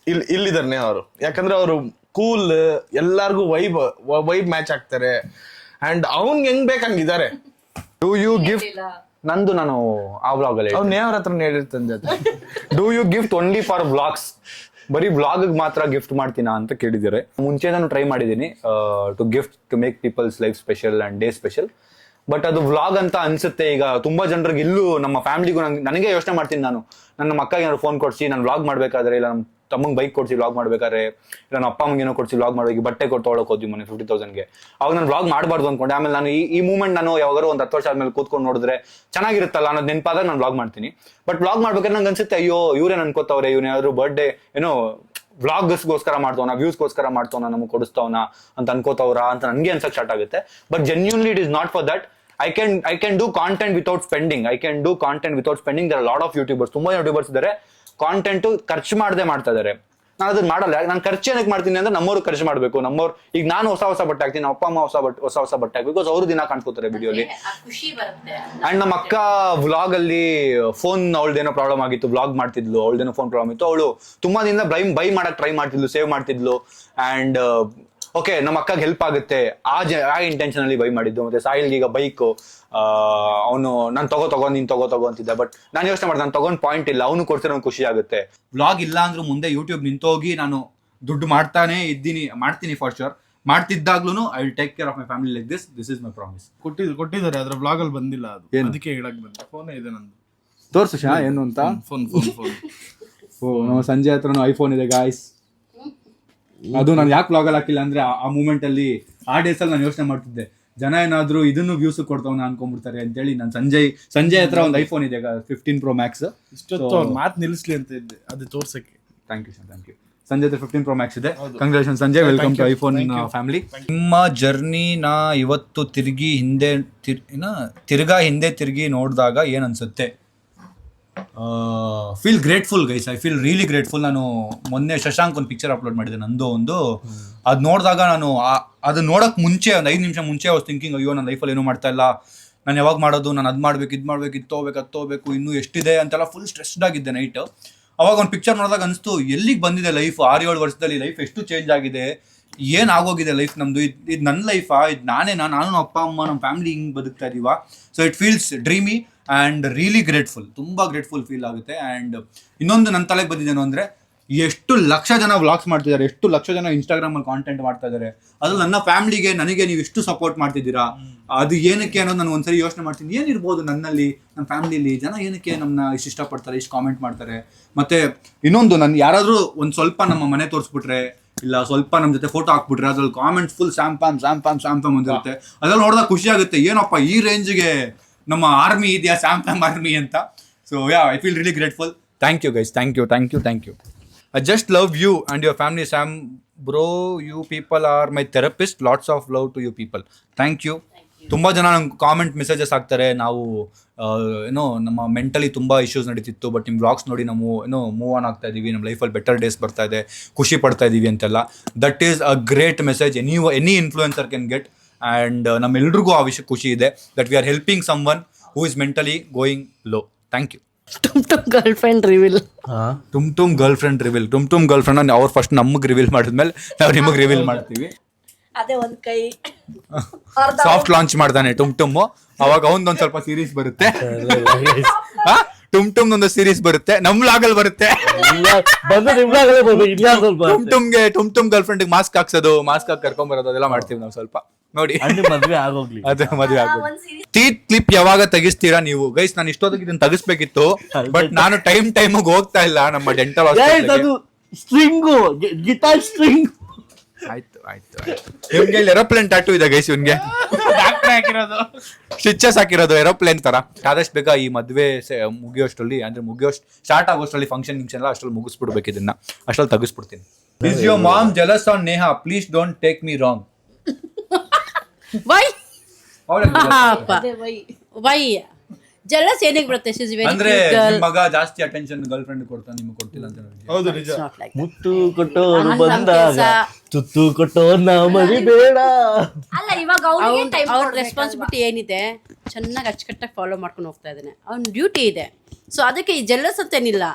ಇಲ್ಲಿದ್ದಾರೆ ನೇಹ ಅವರು. ಯಾಕಂದ್ರೆ ಅವರು ಕೂಲ್, ಎಲ್ಲಾರ್ಗು ವೈಬ್ ಮ್ಯಾಚ್ ಆಗ್ತಾರೆ. ಅಂಡ್ ಅವ್ನ್ ಹೆಂಗ್ ಬೇಕಂಗಿದ್ದಾರೆ. ಡೂ ಯು ಗಿಫ್ಟ್ ನಂದು ನಾನು ಆ ವ್ಲಾಗ್ ಅಲ್ಲಿ ಅವ್ನು ನೇಹ ಅವ್ರ ಹತ್ರ ಹೇಳಿರ್ತಂದೆ. Do you gift only for vlogs? ಬರೀ ವ್ಲಾಗ್ ಮಾತ್ರ ಗಿಫ್ಟ್ ಮಾಡ್ತೀನಾ ಅಂತ ಕೇಳಿದ್ದಾರೆ. ಮುಂಚೆ ನಾನು ಟ್ರೈ ಮಾಡಿದ್ದೀನಿ to gift to make peoples life special and day special. But ಅದು ವ್ಲಾಗ್ ಅಂತ ಅನ್ಸುತ್ತೆ ಈಗ ತುಂಬಾ ಜನರಿಗೆ. ಇಲ್ಲೂ ನಮ್ಮ ಫ್ಯಾಮಿಲಿಗೂ ನನಗೆ ಯೋಚನೆ ಮಾಡ್ತೀನಿ ನಾನು. ನನ್ನ ಅಕ್ಕಗೆ ಏನಾದ್ರು ಫೋನ್ ಕೊಡ್ಸಿ ನಾನು ವ್ಲಾಗ್ ಮಾಡ್ಬೇಕಾದ್ರೆ, ಇಲ್ಲ ನಮ್ಮ ತಮ್ಮಂಗೆ ಬೈಕ್ ಕೊಡ್ಸಿ ವ್ಲಾಗ್ ಮಾಡ್ಬೇಕಾದ್ರೆ, ಇಲ್ಲ ನಮ್ಮ ಅಪ್ಪ ಅಮ್ಮಗೆ ಏನೋ ಕೊಡ್ಸಿ ವ್ಲಾಗ್ ಮಾಡ್ಬೇಕು, ಬಟ್ಟೆ ಕೊಟ್ಟು ತೊಗೊಳಕ್ ಹೋದ್ವಿ ಮೊನ್ನೆ 50,000ಗೆ. ಅವಾಗ ನಾನು ವ್ಲಾಗ್ ಮಾಡಬಾರ್ದು ಅನ್ಕೊಂಡೆ. ಆಮೇಲೆ ನಾನು ಈ ಮೂಮೆಂಟ್ ನಾನು ಯಾವಾಗಾರು ಒಂದು 10 ವರ್ಷ ಆದ್ಮೇಲೆ ಕೂತ್ಕೊಂಡು ನೋಡಿದ್ರೆ ಚೆನ್ನಾಗಿರುತ್ತಲ್ಲ ಅನ್ನೋದು ನೆನಪಾದಾಗ ನಾನು ವ್ಲಾಗ್ ಮಾಡ್ತೀನಿ. ಬಟ್ ವ್ಲಾಗ್ ಮಾಡ್ಬೇಕಾದ್ರೆ ನಂಗೆ ಅನ್ಸುತ್ತೆ, ಅಯ್ಯೋ ಇವ್ರೇನು ಅನ್ಕೋತವ್ರೆ, ಇವ್ನ ಯಾರು ಬರ್ಡೇ ಏನೋ ವ್ಲಾಗ್ಸ್ಗೋಸ್ಕರ ಮಾಡ್ತವನ, ವ್ಯೂಸ್ಗೋಸ್ಕರ ಮಾಡ್ತವನ, ನಮಗೆ ಕೊಡಿಸ್ತವನ ಅಂತ ಅನ್ಕೋತವ್ರ ಅಂತ ನನಗೆ ಅನ್ಸಕ್ ಸ್ಟಾರ್ಟ್ ಆಗುತ್ತೆ. But genuinely it is not for that. I can do content without spending. There are a lot of YouTubers, ತುಂಬಾ ಯೂಟ್ಯೂಬರ್ಸ್ ಇದ್ದಾರೆ, ಕಾಂಟೆಂಟ್ ಖರ್ಚು ಮಾಡದೆ ಮಾಡ್ತಾ ಇದಾರೆ. ನಾನು ಅದನ್ನ ಮಾಡಲ್ಲ. ನಾನು ಖರ್ಚು ಏನಕ್ಕೆ ಮಾಡ್ತೀನಿ ಅಂದ್ರೆ ನಮ್ಮವ್ರು ಖರ್ಚು ಮಾಡ್ಬೇಕು. ನಮ್ಮವ್ರು ಈಗ ನಾನು ಹೊಸ ಬಟ್ಟೆ ಹಾಕ್ತೀನಿ, ನಮ್ಮ ಅಪ್ಪ ಅಮ್ಮ ಹೊಸ ಬಟ್ಟೆ ಹಾಕಿ, ಬಿಕಾಸ್ ಅವರು ದಿನ ಕಾಣ್ಕೋತಾರೆ ವಿಡಿಯೋಲಿ. ಅಂಡ್ ನಮ್ಮ ಅಕ್ಕ ವ್ಲಾಗ್ ಅಲ್ಲಿ ಫೋನ್ ಅವಳದೇನೋ ಪ್ರಾಬ್ಲಮ್ ಆಗಿತ್ತು, ವ್ಲಾಗ್ ಮಾಡ್ತಿದ್ಲು, ಅವಳದೇನೋ ಫೋನ್ ಪ್ರಾಬ್ಲಮ್ ಇತ್ತು. ಅವಳು ತುಂಬಾ ದಿನ ಬೈ ಮಾಡಕ್ ಟ್ರೈ ಮಾಡ್ತಿದ್ಲು, ಸೇವ್ ಮಾಡ್ತಿದ್ಲು. ಅಂಡ್ ಓಕೆ ನಮ್ಮ ಅಕ್ಕಗೆ ಹೆಲ್ಪ್ ಆಗುತ್ತೆ ಆ ಇಂಟೆನ್ಷನ್ ಅಲ್ಲಿ ಬೈ ಮಾಡಿದ್ದು. ಮತ್ತೆ ಸಾಯಿಲ್ಗೆ ಈಗ ಬೈಕ್ ಅವನು ನಾನು ತಗೋ ನೀನ್ ತಗೋ ಅಂತಿದ್ದೆ. ಬಟ್ ನಾನು ಯೋಚನೆ ಮಾಡಿದೆ, ನಾನು ತಗೊಂಡ್ ಪಾಯಿಂಟ್ ಇಲ್ಲ, ಅವನು ಕೊಡ್ಸಿರೋ ಖುಷಿ ಆಗುತ್ತೆ. ವ್ಲಾಗ್ ಇಲ್ಲ ಅಂದ್ರೂ ಮುಂದೆ ಯೂಟ್ಯೂಬ್ ನಿಂತೋಗಿ ನಾನು ದುಡ್ಡು ಮಾಡ್ತೀನಿ ಫಾರ್ ಶೋರ್. ಮಾಡ್ತಿದ್ದಾಗ್ಲೂ I will take care of my family like this is my promise. ಕೊಟ್ಟಿದ್ದಾರೆ ಅದ್ರ ಬ್ಲಾಗ್ ಅಲ್ಲಿ ಬಂದಿಲ್ಲ ಅದು, ಅದಕ್ಕೆ ಹೇಳಕ್ ಬಂದೆ. ಫೋನ್ ಇದೆ ನಂದು, ತೋರ್ಸು ಏನು ಅಂತ. ಫೋನ್ ಓ ಸಂಜೆ ಹತ್ರನೂ ಐಫೋನ್ ಇದೆ ಗಾಯ್ಸ್. ಅದು ನಾನು ಯಾಕೆ ವ್ಲಾಗಲ್ಲಿ ಹಾಕಿಲ್ಲ ಅಂದ್ರೆ ಆ ಮೂಮೆಂಟ್ ಅಲ್ಲಿ ಆ ಡೇಸ್ ಅಲ್ಲಿ ನಾನು ಯೋಚನೆ ಮಾಡ್ತಿದ್ದೆ, ಜನ ಏನಾದ್ರು ಇದನ್ನು ವ್ಯೂಸ್ ಕೊಡ್ತಾವನ ಅನ್ಕೊಂಡ್ಬಿಡ್ತಾರೆ ಅಂತೇಳಿ. ನಾನು ಸಂಜಯ್ ಹತ್ರ ಒಂದು ಐಫೋನ್ ಇದೆ 15 Pro Max. ಇಷ್ಟೊತ್ತು ಮಾತು ನಿಲ್ಲಿಸ್ಲಿ ಅಂತ ಇದ್ದೆ, ಅದು ತೋರ್ಸಕ್ಕೆ. ಥ್ಯಾಂಕ್ ಯು ಸಂಜಯ್ ಹತ್ರ 15 Pro Max ಇದೆ. Congratulation Sanjay, welcome to iPhone family. ನಿಮ್ಮ ಜರ್ನಿನ ಇವತ್ತು ತಿರ್ಗಾ ಹಿಂದೆ ತಿರುಗಿ ನೋಡಿದಾಗ ಏನ್ ಅನ್ಸುತ್ತೆ? Feel grateful guys, I feel really grateful. ನಾನು ಮೊನ್ನೆ ಶಶಾಂಕ್ ಒಂದು ಪಿಕ್ಚರ್ ಅಪ್ಲೋಡ್ ಮಾಡಿದೆ ನಂದು ಒಂದು. ಅದು ನೋಡಿದಾಗ ನಾನು ಅದು ನೋಡೋಕೆ ಮುಂಚೆ ಒಂದು 5 ನಿಮಿಷ ಮುಂಚೆ ವಾಸ್ ಥಿಂಕಿಂಗ್, ಅಯ್ಯೋ ನನ್ನ ಲೈಫಲ್ಲಿ ಏನೂ ಮಾಡ್ತಾ ಇಲ್ಲ, ನಾನು ಯಾವಾಗ ಮಾಡೋದು, ನಾನು ಅದು ಮಾಡ್ಬೇಕು, ಇದು ಮಾಡ್ಬೇಕು, ಇದು ತೊಗೋಬೇಕು, ಇನ್ನೂ ಎಷ್ಟಿದೆ ಅಂತೆಲ್ಲ ಫುಲ್ ಸ್ಟ್ರೆಸ್ಡ್ ಆಗಿದ್ದೆ ನೈಟ್. ಅವಾಗ ಒಂದು ಪಿಕ್ಚರ್ ನೋಡಿದಾಗ ಅನಿಸ್ತು, ಎಲ್ಲಿಗೆ ಬಂದಿದೆ ಲೈಫ್, 6-7 ವರ್ಷದಲ್ಲಿ ಲೈಫ್ ಎಷ್ಟು ಚೇಂಜ್ ಆಗಿದೆ, ಏನಾಗೋಗಿದೆ ಲೈಫ್ ನಮ್ಮದು, ಇದು ನನ್ನ ಲೈಫಾ, ಇದು ನಾನು ನಮ್ಮ ಅಪ್ಪ ಅಮ್ಮ ನಮ್ಮ ಫ್ಯಾಮಿಲಿ ಹಿಂಗೆ ಬದುಕ್ತಾ ಇದೀವಾ. So it feels dreamy and really grateful, ತುಂಬ ಗ್ರೇಟ್ಫುಲ್ ಫೀಲ್ ಆಗುತ್ತೆ. ಆ್ಯಂಡ್ ಇನ್ನೊಂದು ನನ್ನ ತಲೆಗೆ ಬಂದಿದ್ದೇನು ಅಂದರೆ, ಎಷ್ಟು ಲಕ್ಷ ಜನ ವ್ಲಾಗ್ಸ್ ಮಾಡ್ತಿದ್ದಾರೆ, ಎಷ್ಟು ಲಕ್ಷ ಜನ ಇನ್ಸ್ಟಾಗ್ರಾಮಲ್ಲಿ ಕಾಂಟೆಂಟ್ ಮಾಡ್ತಾ ಇದ್ದಾರೆ. ಅದು ನನ್ನ ಫ್ಯಾಮಿಲಿಗೆ, ನನಗೆ ನೀವು ಎಷ್ಟು ಸಪೋರ್ಟ್ ಮಾಡ್ತಿದ್ದೀರಾ, ಅದು ಏನಕ್ಕೆ ಅನ್ನೋದು ನಾನು ಒಂದ್ಸರಿ ಯೋಚನೆ ಮಾಡ್ತೀನಿ. ಏನಿರ್ಬೋದು ನನ್ನಲ್ಲಿ, ನಮ್ಮ ಫ್ಯಾಮಿಲಿಲಿ ಜನ ಏನಕ್ಕೆ ನಮ್ಮನ್ನ ಇಷ್ಟು ಇಷ್ಟಪಡ್ತಾರೆ, ಇಷ್ಟು ಕಾಮೆಂಟ್ ಮಾಡ್ತಾರೆ. ಮತ್ತು ಇನ್ನೊಂದು, ನಾನು ಯಾರಾದರೂ ಒಂದು ಸ್ವಲ್ಪ ನಮ್ಮ ಮನೆ ತೋರಿಸ್ಬಿಟ್ರೆ, ಇಲ್ಲ ಸ್ವಲ್ಪ ನಮ್ಮ ಜೊತೆ ಫೋಟೋ ಹಾಕ್ಬಿಟ್ರೆ ಅದ್ರಲ್ಲಿ ಕಾಮೆಂಟ್ಸ್ ಫುಲ್ ಸ್ಯಾಮ್ ಪ್ಯಾಮ್ ಅಂದಿರುತ್ತೆ. ಅದ್ರಲ್ಲಿ ನೋಡಿದಾಗ ಖುಷಿ ಆಗುತ್ತೆ, ಏನಪ್ಪ ಈ ರೇಂಜ್ಗೆ ನಮ್ಮ ಆರ್ಮಿ ಇದೆಯಾ ಸ್ಯಾಮ್ ಪ್ಯಾಮ್ ಆರ್ಮಿ ಅಂತ. So yeah, I feel really grateful. Thank you guys, thank you. I just love you and your family, Sam. Bro, you people are my therapist. Lots of love to you people. Thank you. ತುಂಬ ಜನ ನಂಗೆ comment messages ಹಾಕ್ತಾರೆ, ನಾವು ಏನೋ ನಮ್ಮ mentally ತುಂಬ issues ನಡೀತಿತ್ತು, but ನಿಮ್ಮ ವ್ಲಾಗ್ಸ್ ನೋಡಿ ನಾವು ಏನೋ ಮೂವ್ ಆನ್ ಆಗ್ತಾ ಇದ್ದೀವಿ, ನಮ್ಮ ಲೈಫಲ್ಲಿ ಬೆಟರ್ ಡೇಸ್ ಬರ್ತಾ ಇದೆ, ಖುಷಿ ಪಡ್ತಾ ಇದ್ದೀವಿ ಅಂತೆಲ್ಲ. That is a great message any influencer can get. And ನಮ್ಮೆಲ್ರಿಗೂ ಆ ವಿಷಯ ಖುಷಿ ಇದೆ that we are helping someone who is mentally going low. Thank you. ಟುಮ್ ಗರ್ಲ್ ಫ್ರೆಂಡ್ ರಿವೀಲ್. ಟುಮ್ ಗರ್ಲ್ ಫ್ರೆಂಡ್ ರಿವೀಲ್. ಟುಮ್ ಗರ್ಲ್ ಫ್ರೆಂಡ್ ಅವ್ರು first ನಮಗೆ ರಿವೀಲ್ ಮಾಡಿದ್ಮೇಲೆ ನಾವು ನಿಮಗೆ ರಿವೀಲ್ ಮಾಡ್ತೀವಿ. ಅದೇ ಒಂದ್ ಕೈ ಸಾಫ್ಟ್ ಲಾಂಚ್ ಮಾಡ್ತಾನೆ ಟುಮ್. ಅವಾಗ ಅವನದೊಂದು ಸ್ವಲ್ಪ ಸೀರೀಸ್ ಬರುತ್ತೆ, ಟುಮ್ ಸೀರೀಸ್ ಬರುತ್ತೆ, ನಮ್ ಲಾಗಲ್ ಬರುತ್ತೆ. ಟುಮ್ ಗರ್ಲ್ ಫ್ರೆಂಡ್ ಮಾಸ್ಕ್ ಹಾಕ್ಸೋದು, ಮಾಸ್ಕ್ ಹಾಕಿ ಕರ್ಕೊಂಡ್ ಬರೋದು, ಅದೆಲ್ಲ ಮಾಡ್ತೀವಿ ನಾವು ಸ್ವಲ್ಪ. ನೋಡಿ ಮದ್ವೆ ಆಗೋಗ್ಲಿ. ಅದೇ ಮದುವೆ ಆಗೋದು. ಟೀತ್ ಕ್ಲಿಪ್ ಯಾವಾಗ ತೆಗಿಸ್ತೀರಾ ನೀವು? ಗೈಸ್ ನಾನು ಇಷ್ಟೊತ್ತಿಗೆ ಇದನ್ನ ತೆಗಿಸ್ಬೇಕಿತ್ತು, ಬಟ್ ನಾನು ಟೈಮ್ ಹೋಗ್ತಾ ಇಲ್ಲ ನಮ್ಮ dental hospital. String, guitar string. ಆಯ್ತು. ಇವ್ನಿಗೆ ಏರೋಪ್ಲೇನ್ ಟ್ಯಾಟೂ ಇದೆ ಗೈಸ್, ಇವ್ನಿಗೆ ಸ್ಟಿಚಸ್ ಹಾಕಿರೋದು ಏರೋಪ್ಲೇನ್ ತರ. ಆದಷ್ಟು ಬೇಗ ಈ ಮದುವೆ ಮುಗಿಯೋಷ್ಟರಲ್ಲಿ, ಅಂದ್ರೆ ಸ್ಟಾರ್ಟ್ ಆಗೋಷ್ಟರಲ್ಲಿ ಫಂಕ್ಷನ್ ಎಲ್ಲ ಅಷ್ಟ್ರಲ್ಲಿ ಮುಗಿಸ್ಬಿಡ್ಬೇಕು, ಇದನ್ನ ಅಷ್ಟ್ರಲ್ಲಿ ತೆಗಿಸ್ಬಿಡ್ತೀನಿ. Is your mom jealous on Neha? Please don't take me wrong. Why why jealous ಏನಿಗೆ ಬರುತ್ತೆ? ಶಿ ಇಸ್ ವೆರಿ ಅಂದ್ರೆ ಕ್ಯೂಟ್ ಗರ್ಲ್. ನಿಮ್ ಮಗ ಜಾಸ್ತಿ ಅಟೆನ್ಷನ್ ಗರ್ಲ್ ಫ್ರೆಂಡ್ ಕೊಡ್ತಾನೆ, ನಿಮ್ಗೆ ಕೊಡ್ತಿಲ್ಲ ಅಂತ ನನಗೆ. ಹೌದು, ನಿಜ. ಮುತ್ತು ಕೊಟ್ಟೋರು ಬಂದಾಗ ತುತ್ತು ಕೊಟ್ಟೋರ್ನ ಮರಿಬೇಡ. ಅಲ್ಲ, ಇವಾಗ ಅವ್ರಿಗೆ ಟೈಮ್ ಅವ್ರ ರೆಸ್ಪಾನ್ಸಿಬಿಲಿಟಿ ಏನಿದೆ ಚೆನ್ನಾಗಿ ಅಚ್ಚುಕಟ್ಟಾಗಿ ಫಾಲೋ ಮಾಡ್ಕೊಂಡು ಹೋಗ್ತಾ ಇದ್ದಾನೆ, ಅವ್ನ ಡ್ಯೂಟಿ ಇದೆ. ಸೊ ಅದಕ್ಕೆ ಈ ಜೆಲ್ಲಸ್ ಅಂತೇನಿಲ್ಲ.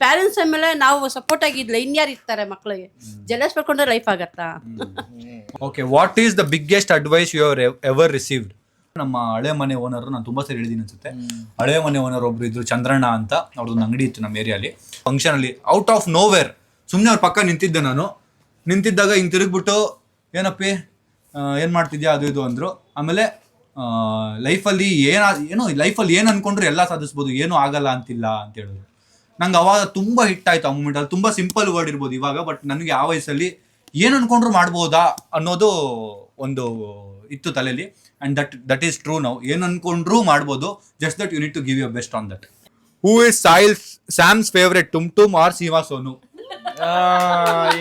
ಪ್ಯಾರೆಂಟ್ಸ್ ಆಮೇಲೆ ನಾವು ಸಪೋರ್ಟ್ ಆಗಿದ್ಲ, ಇನ್ಯಾರು ಇರ್ತಾರೆ ಮಕ್ಕಳಿಗೆ? ಜೆಲ್ಲಸ್ ಪಡ್ಕೊಂಡ್ರೆ ಲೈಫ್ ಆಗತ್ತಾ? Okay, what is the biggest advice you have ever received? ನಮ್ಮ ಹಳೆ ಮನೆ ಓನರ್, ನಾನು ತುಂಬಾ ಸರಿ ಹೇಳಿದೀನಿ ಅನ್ಸುತ್ತೆ, ಹಳೆ ಮನೆ ಓನರ್ ಒಬ್ರು ಇದ್ರು, ಚಂದ್ರಣ್ಣ ಅಂತ. ಅವ್ರದ್ದೊಂದು ಅಂಗಡಿ ಇತ್ತು ನಮ್ಮ ಏರಿಯಾಲಿ. ಫಂಕ್ಷನ್ ಅಲ್ಲಿ ಔಟ್ ಆಫ್ ನೋವೇರ್ ಸುಮ್ಮನೆ ಅವ್ರ ಪಕ್ಕ ನಿಂತಿದ್ದೆ ನಾನು. ನಿಂತಿದ್ದಾಗ ಹಿಂಗೆ ತಿರುಗ್ಬಿಟ್ಟು, ಏನಪ್ಪಿ ಏನ್ ಮಾಡ್ತಿದ್ಯಾ ಅದು ಇದು ಅಂದ್ರು. ಆಮೇಲೆ ಲೈಫಲ್ಲಿ ಲೈಫಲ್ಲಿ ಏನು ಅನ್ಕೊಂಡ್ರು ಎಲ್ಲ ಸಾಧಿಸ್ಬೋದು, ಏನೂ ಆಗಲ್ಲ ಅಂತಿಲ್ಲ ಅಂತ ಹೇಳಿದ್ರು. ನಂಗೆ ಅವಾಗ ತುಂಬ ಹಿಟ್ ಆಯ್ತು ಆ ಮೂಮೆಂಟ್. ಅಲ್ಲಿ ತುಂಬ ಸಿಂಪಲ್ ವರ್ಡ್ ಇರ್ಬೋದು ಇವಾಗ, ಬಟ್ ನನಗೆ ಆ ವಯಸ್ಸಲ್ಲಿ ಏನು ಅನ್ಕೊಂಡ್ರು ಮಾಡ್ಬೋದಾ ಅನ್ನೋದು ಒಂದು ಇತ್ತು ತಲೆಯಲ್ಲಿ. And that is true now. ಏನು ಅನ್ಕೊಂಡ್ರು ಮಾಡ್ಬೋದು, just that you need to give your best on that. Who is Sam's favourite, ಟುಮ್ ಆರ್ ಸೀಮಾ ಸೋನು?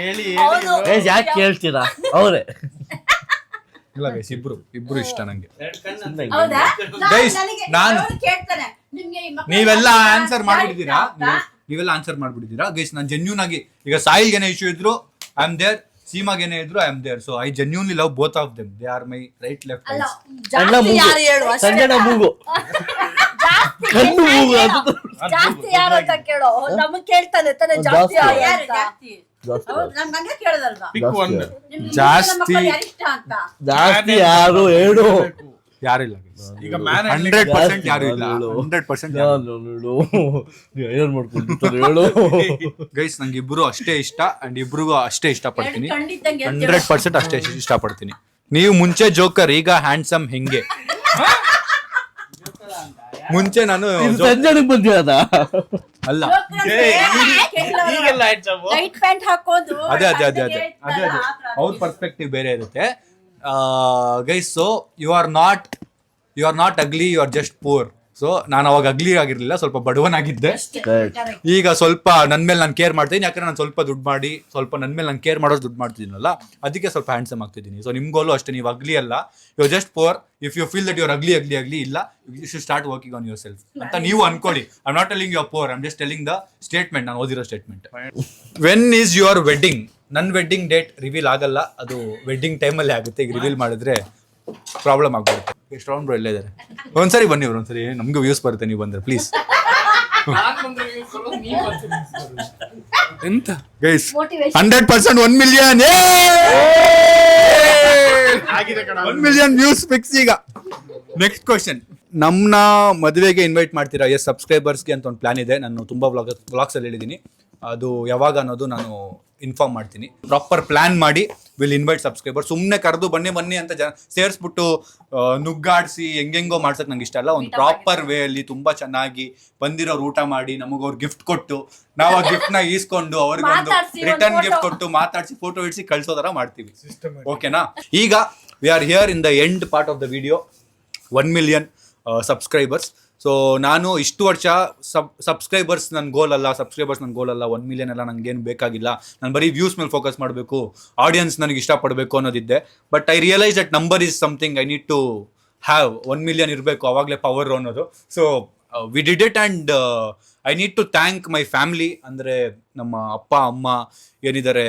ಹೇಳಿ ಯಾಕೆ ಕೇಳ್ತೀರಾ? ಅವರೇ ಇಲ್ಲ ಗೈಸ್, ಇಬ್ರು ಇಷ್ಟ ನಂಗೆ. ಗೈಸ್ ನೀವೆಲ್ಲ ಆನ್ಸರ್ ಮಾಡ್ಬಿಟ್ಟಿದ್ದೀರಾ ಗೈಸ್. ನಾನು ಜೆನ್ಯೂನ್ ಆಗಿ, ಈಗ ಸಾಯಿಲ್ಗೆ ಏನೇ ಇಶ್ಯೂ ಇದ್ರು ಐ ಆಮ್ ದೇರ್, ಸೀಮಾಗೆ ಏನೇ ಇದ್ರು I am there. So I genuinely love both of them. They are my right left eyes. Sanjana ಮೂಗು, ಕಣ್ಣು ಮೂಗು. ಅದು ಜಾಸ್ತಿ ಯಾರು ಅಂತ ಕೇಳೋ, ನಮಗ್ ಕೇಳ್ತಾನೆ ತಾನೆ ಜಾಸ್ತಿ ಯಾರು ಅಂತ. ಜಾಸ್ತಿ ಯಾರು ಹೇಳು? ಯಾರಿಲ್ಲ ಈಗ 100% ಯಾರು ಇಲ್ಲ. 100% ಏನ್ ಮಾಡ್ಕೊಂಡಿರ್ತಾರೆ ಹೇಳು? ಗೈಸ್ ನಂಗೆ ಇಬ್ರು ಅಷ್ಟೇ ಇಷ್ಟ, ಅಂಡ್ ಇಬ್ರಿಗೂ ಅಷ್ಟೇ ಇಷ್ಟಪಡ್ತೀನಿ. 100% ಅಷ್ಟೇ ಇಷ್ಟಪಡ್ತೀನಿ. ನೀವು ಮುಂಚೆ ಜೋಕರ್, ಈಗ ಹ್ಯಾಂಡ್ಸಮ್ ಹೆಂಗೆ? ಮುಂಚೆ ನಾನು ಸಂಜೆಗೆ ಬಂದಿರೋದ ಅಲ್ಲ, ಟೈಟ್ ಪ್ಯಾಂಟ್ ಹಾಕೋದು ಅದೇ ಅವ್ರ ಪರ್ಸ್ಪೆಕ್ಟಿವ್ ಬೇರೆ ಇರುತ್ತೆ guys. So you are not ugly, you are just poor. So ನಾನು ಅವಾಗ ಅಗ್ಲಿ ಆಗಿರ್ಲಿಲ್ಲ, ಸ್ವಲ್ಪ ಬಡವನಾಗಿದ್ದೆ. ಈಗ ಸ್ವಲ್ಪ ನನ್ ಮೇಲೆ ನಾನು ಕೇರ್ ಮಾಡ್ತೀನಿ, ಯಾಕಂದ್ರೆ ನಾನು ಸ್ವಲ್ಪ ದುಡ್ಡು ಮಾಡಿ, ಸ್ವಲ್ಪ ನನ್ ಮೇಲೆ ನಾನು ಕೇರ್ ಮಾಡೋದು ದುಡ್ಡು ಮಾಡ್ತಿದ್ದೀನಲ್ಲ, ಅದಕ್ಕೆ ಸ್ವಲ್ಪ ಹ್ಯಾಂಡ್ಸಮ್ ಆಗ್ತಿದ್ದೀನಿ. ಸೊ ನಿಮ್ಗೋಲು ಅಷ್ಟೇ, ನೀವು ಅಗ್ಲಿ ಅಲ್ಲ, you just poor. If you feel that you are ugly ಇಲ್ಲ, you should start working on yourself ಅಂತ ನೀವು ಅನ್ಕೊಳ್ಳಿ. I am not telling you are poor, I am just telling the statement, ನಾನು ಓದಿರೋ statement. When is your wedding? ನನ್ನ wedding date reveal ಆಗಲ್ಲ, ಅದು wedding ಟೈಮಲ್ಲೇ ಆಗುತ್ತೆ. ಈಗ ರಿವೀಲ್ ಮಾಡಿದ್ರೆ ಪ್ರಾಬ್ಲಮ್ ಆಗ್ಬಿಡುತ್ತೆ. ಎಷ್ಟು ರೌಂಡ್ ಎಲ್ಲ ಇದ್ದಾರೆ. ಒಂದ್ಸರಿ ಬನ್ನಿ, ಒಂದ್ಸರಿ ನಮ್ಗೆ ವ್ಯೂಸ್ ಬರುತ್ತೆ, ನೀವು ಬಂದ್ರೆ ಪ್ಲೀಸ್. ಎಂತ guys 100% 1 million 1 million views fix. ಈಗ ನೆಕ್ಸ್ಟ್ ಕ್ವಶನ್, ನಮ್ಮನ್ನ ಮದುವೆಗೆ ಇನ್ವೈಟ್ ಮಾಡ್ತೀರಾ? ಎಸ್, ಸಬ್ಸ್ಕ್ರೈಬರ್ಸ್ಗೆ ಅಂತ ಒಂದು ಪ್ಲಾನ್ ಇದೆ. ನಾನು ತುಂಬ ವ್ಲಾಗ್ಸ್ ಅಲ್ಲಿ ಹೇಳಿದ್ದೀನಿ. ಅದು ಯಾವಾಗ ಅನ್ನೋದು ನಾನು ಇನ್ಫಾರ್ಮ್ ಮಾಡ್ತೀನಿ. ಪ್ರಾಪರ್ ಪ್ಲಾನ್ ಮಾಡಿ ವಿಲ್ ಇನ್ವೈಟ್ ಸಬ್ಸ್ಕ್ರೈಬರ್. ಸುಮ್ಮನೆ ಕರೆದು ಬನ್ನಿ ಅಂತ ಜನ ಸೇರಿಸ್ಬಿಟ್ಟು ನುಗ್ಗಾಡಿಸಿ ಹೆಂಗೆಂಗೋ ಮಾಡ್ಸಕ್ ನಂಗೆ ಇಷ್ಟ ಅಲ್ಲ. ಒಂದು ಪ್ರಾಪರ್ ವೇ ಅಲ್ಲಿ ತುಂಬಾ ಚೆನ್ನಾಗಿ ಬಂದಿರೋರು ಊಟ ಮಾಡಿ ನಮಗವ್ರು ಗಿಫ್ಟ್ ಕೊಟ್ಟು ನಾವು ಆ ಗಿಫ್ಟ್ ನ ಈಸ್ಕೊಂಡು ಅವ್ರಿಗೊಂದು ರಿಟರ್ನ್ ಗಿಫ್ಟ್ ಕೊಟ್ಟು ಮಾತಾಡಿಸಿ ಫೋಟೋ ಇಡಿಸಿ ಕಳ್ಸೋದರ ಮಾಡ್ತೀವಿ. ಓಕೆನಾ? ಈಗ we are here in the end part of the video. 1 million subscribers. So ನಾನು ಇಷ್ಟು ವರ್ಷ ಸಬ್ಸ್ಕ್ರೈಬರ್ಸ್ ನನ್ನ ಗೋಲ್ ಅಲ್ಲ, 1 million ಎಲ್ಲ ನನಗೇನು ಬೇಕಾಗಿಲ್ಲ. ನಾನು ಬರೀ ವ್ಯೂಸ್ ಮೇಲೆ ಫೋಕಸ್ ಮಾಡಬೇಕು, ಆಡಿಯನ್ಸ್ ನನಗೆ ಇಷ್ಟಪಡಬೇಕು ಅನ್ನೋದಿದ್ದೆ. But I realise that number is something I need to have. 1 million ಇರಬೇಕು, ಅವಾಗಲೇ ಪವರ್ ಅನ್ನೋದು. So we did it and I need to thank my family. ಅಂದರೆ ನಮ್ಮ ಅಪ್ಪ ಅಮ್ಮ ಏನಿದ್ದಾರೆ,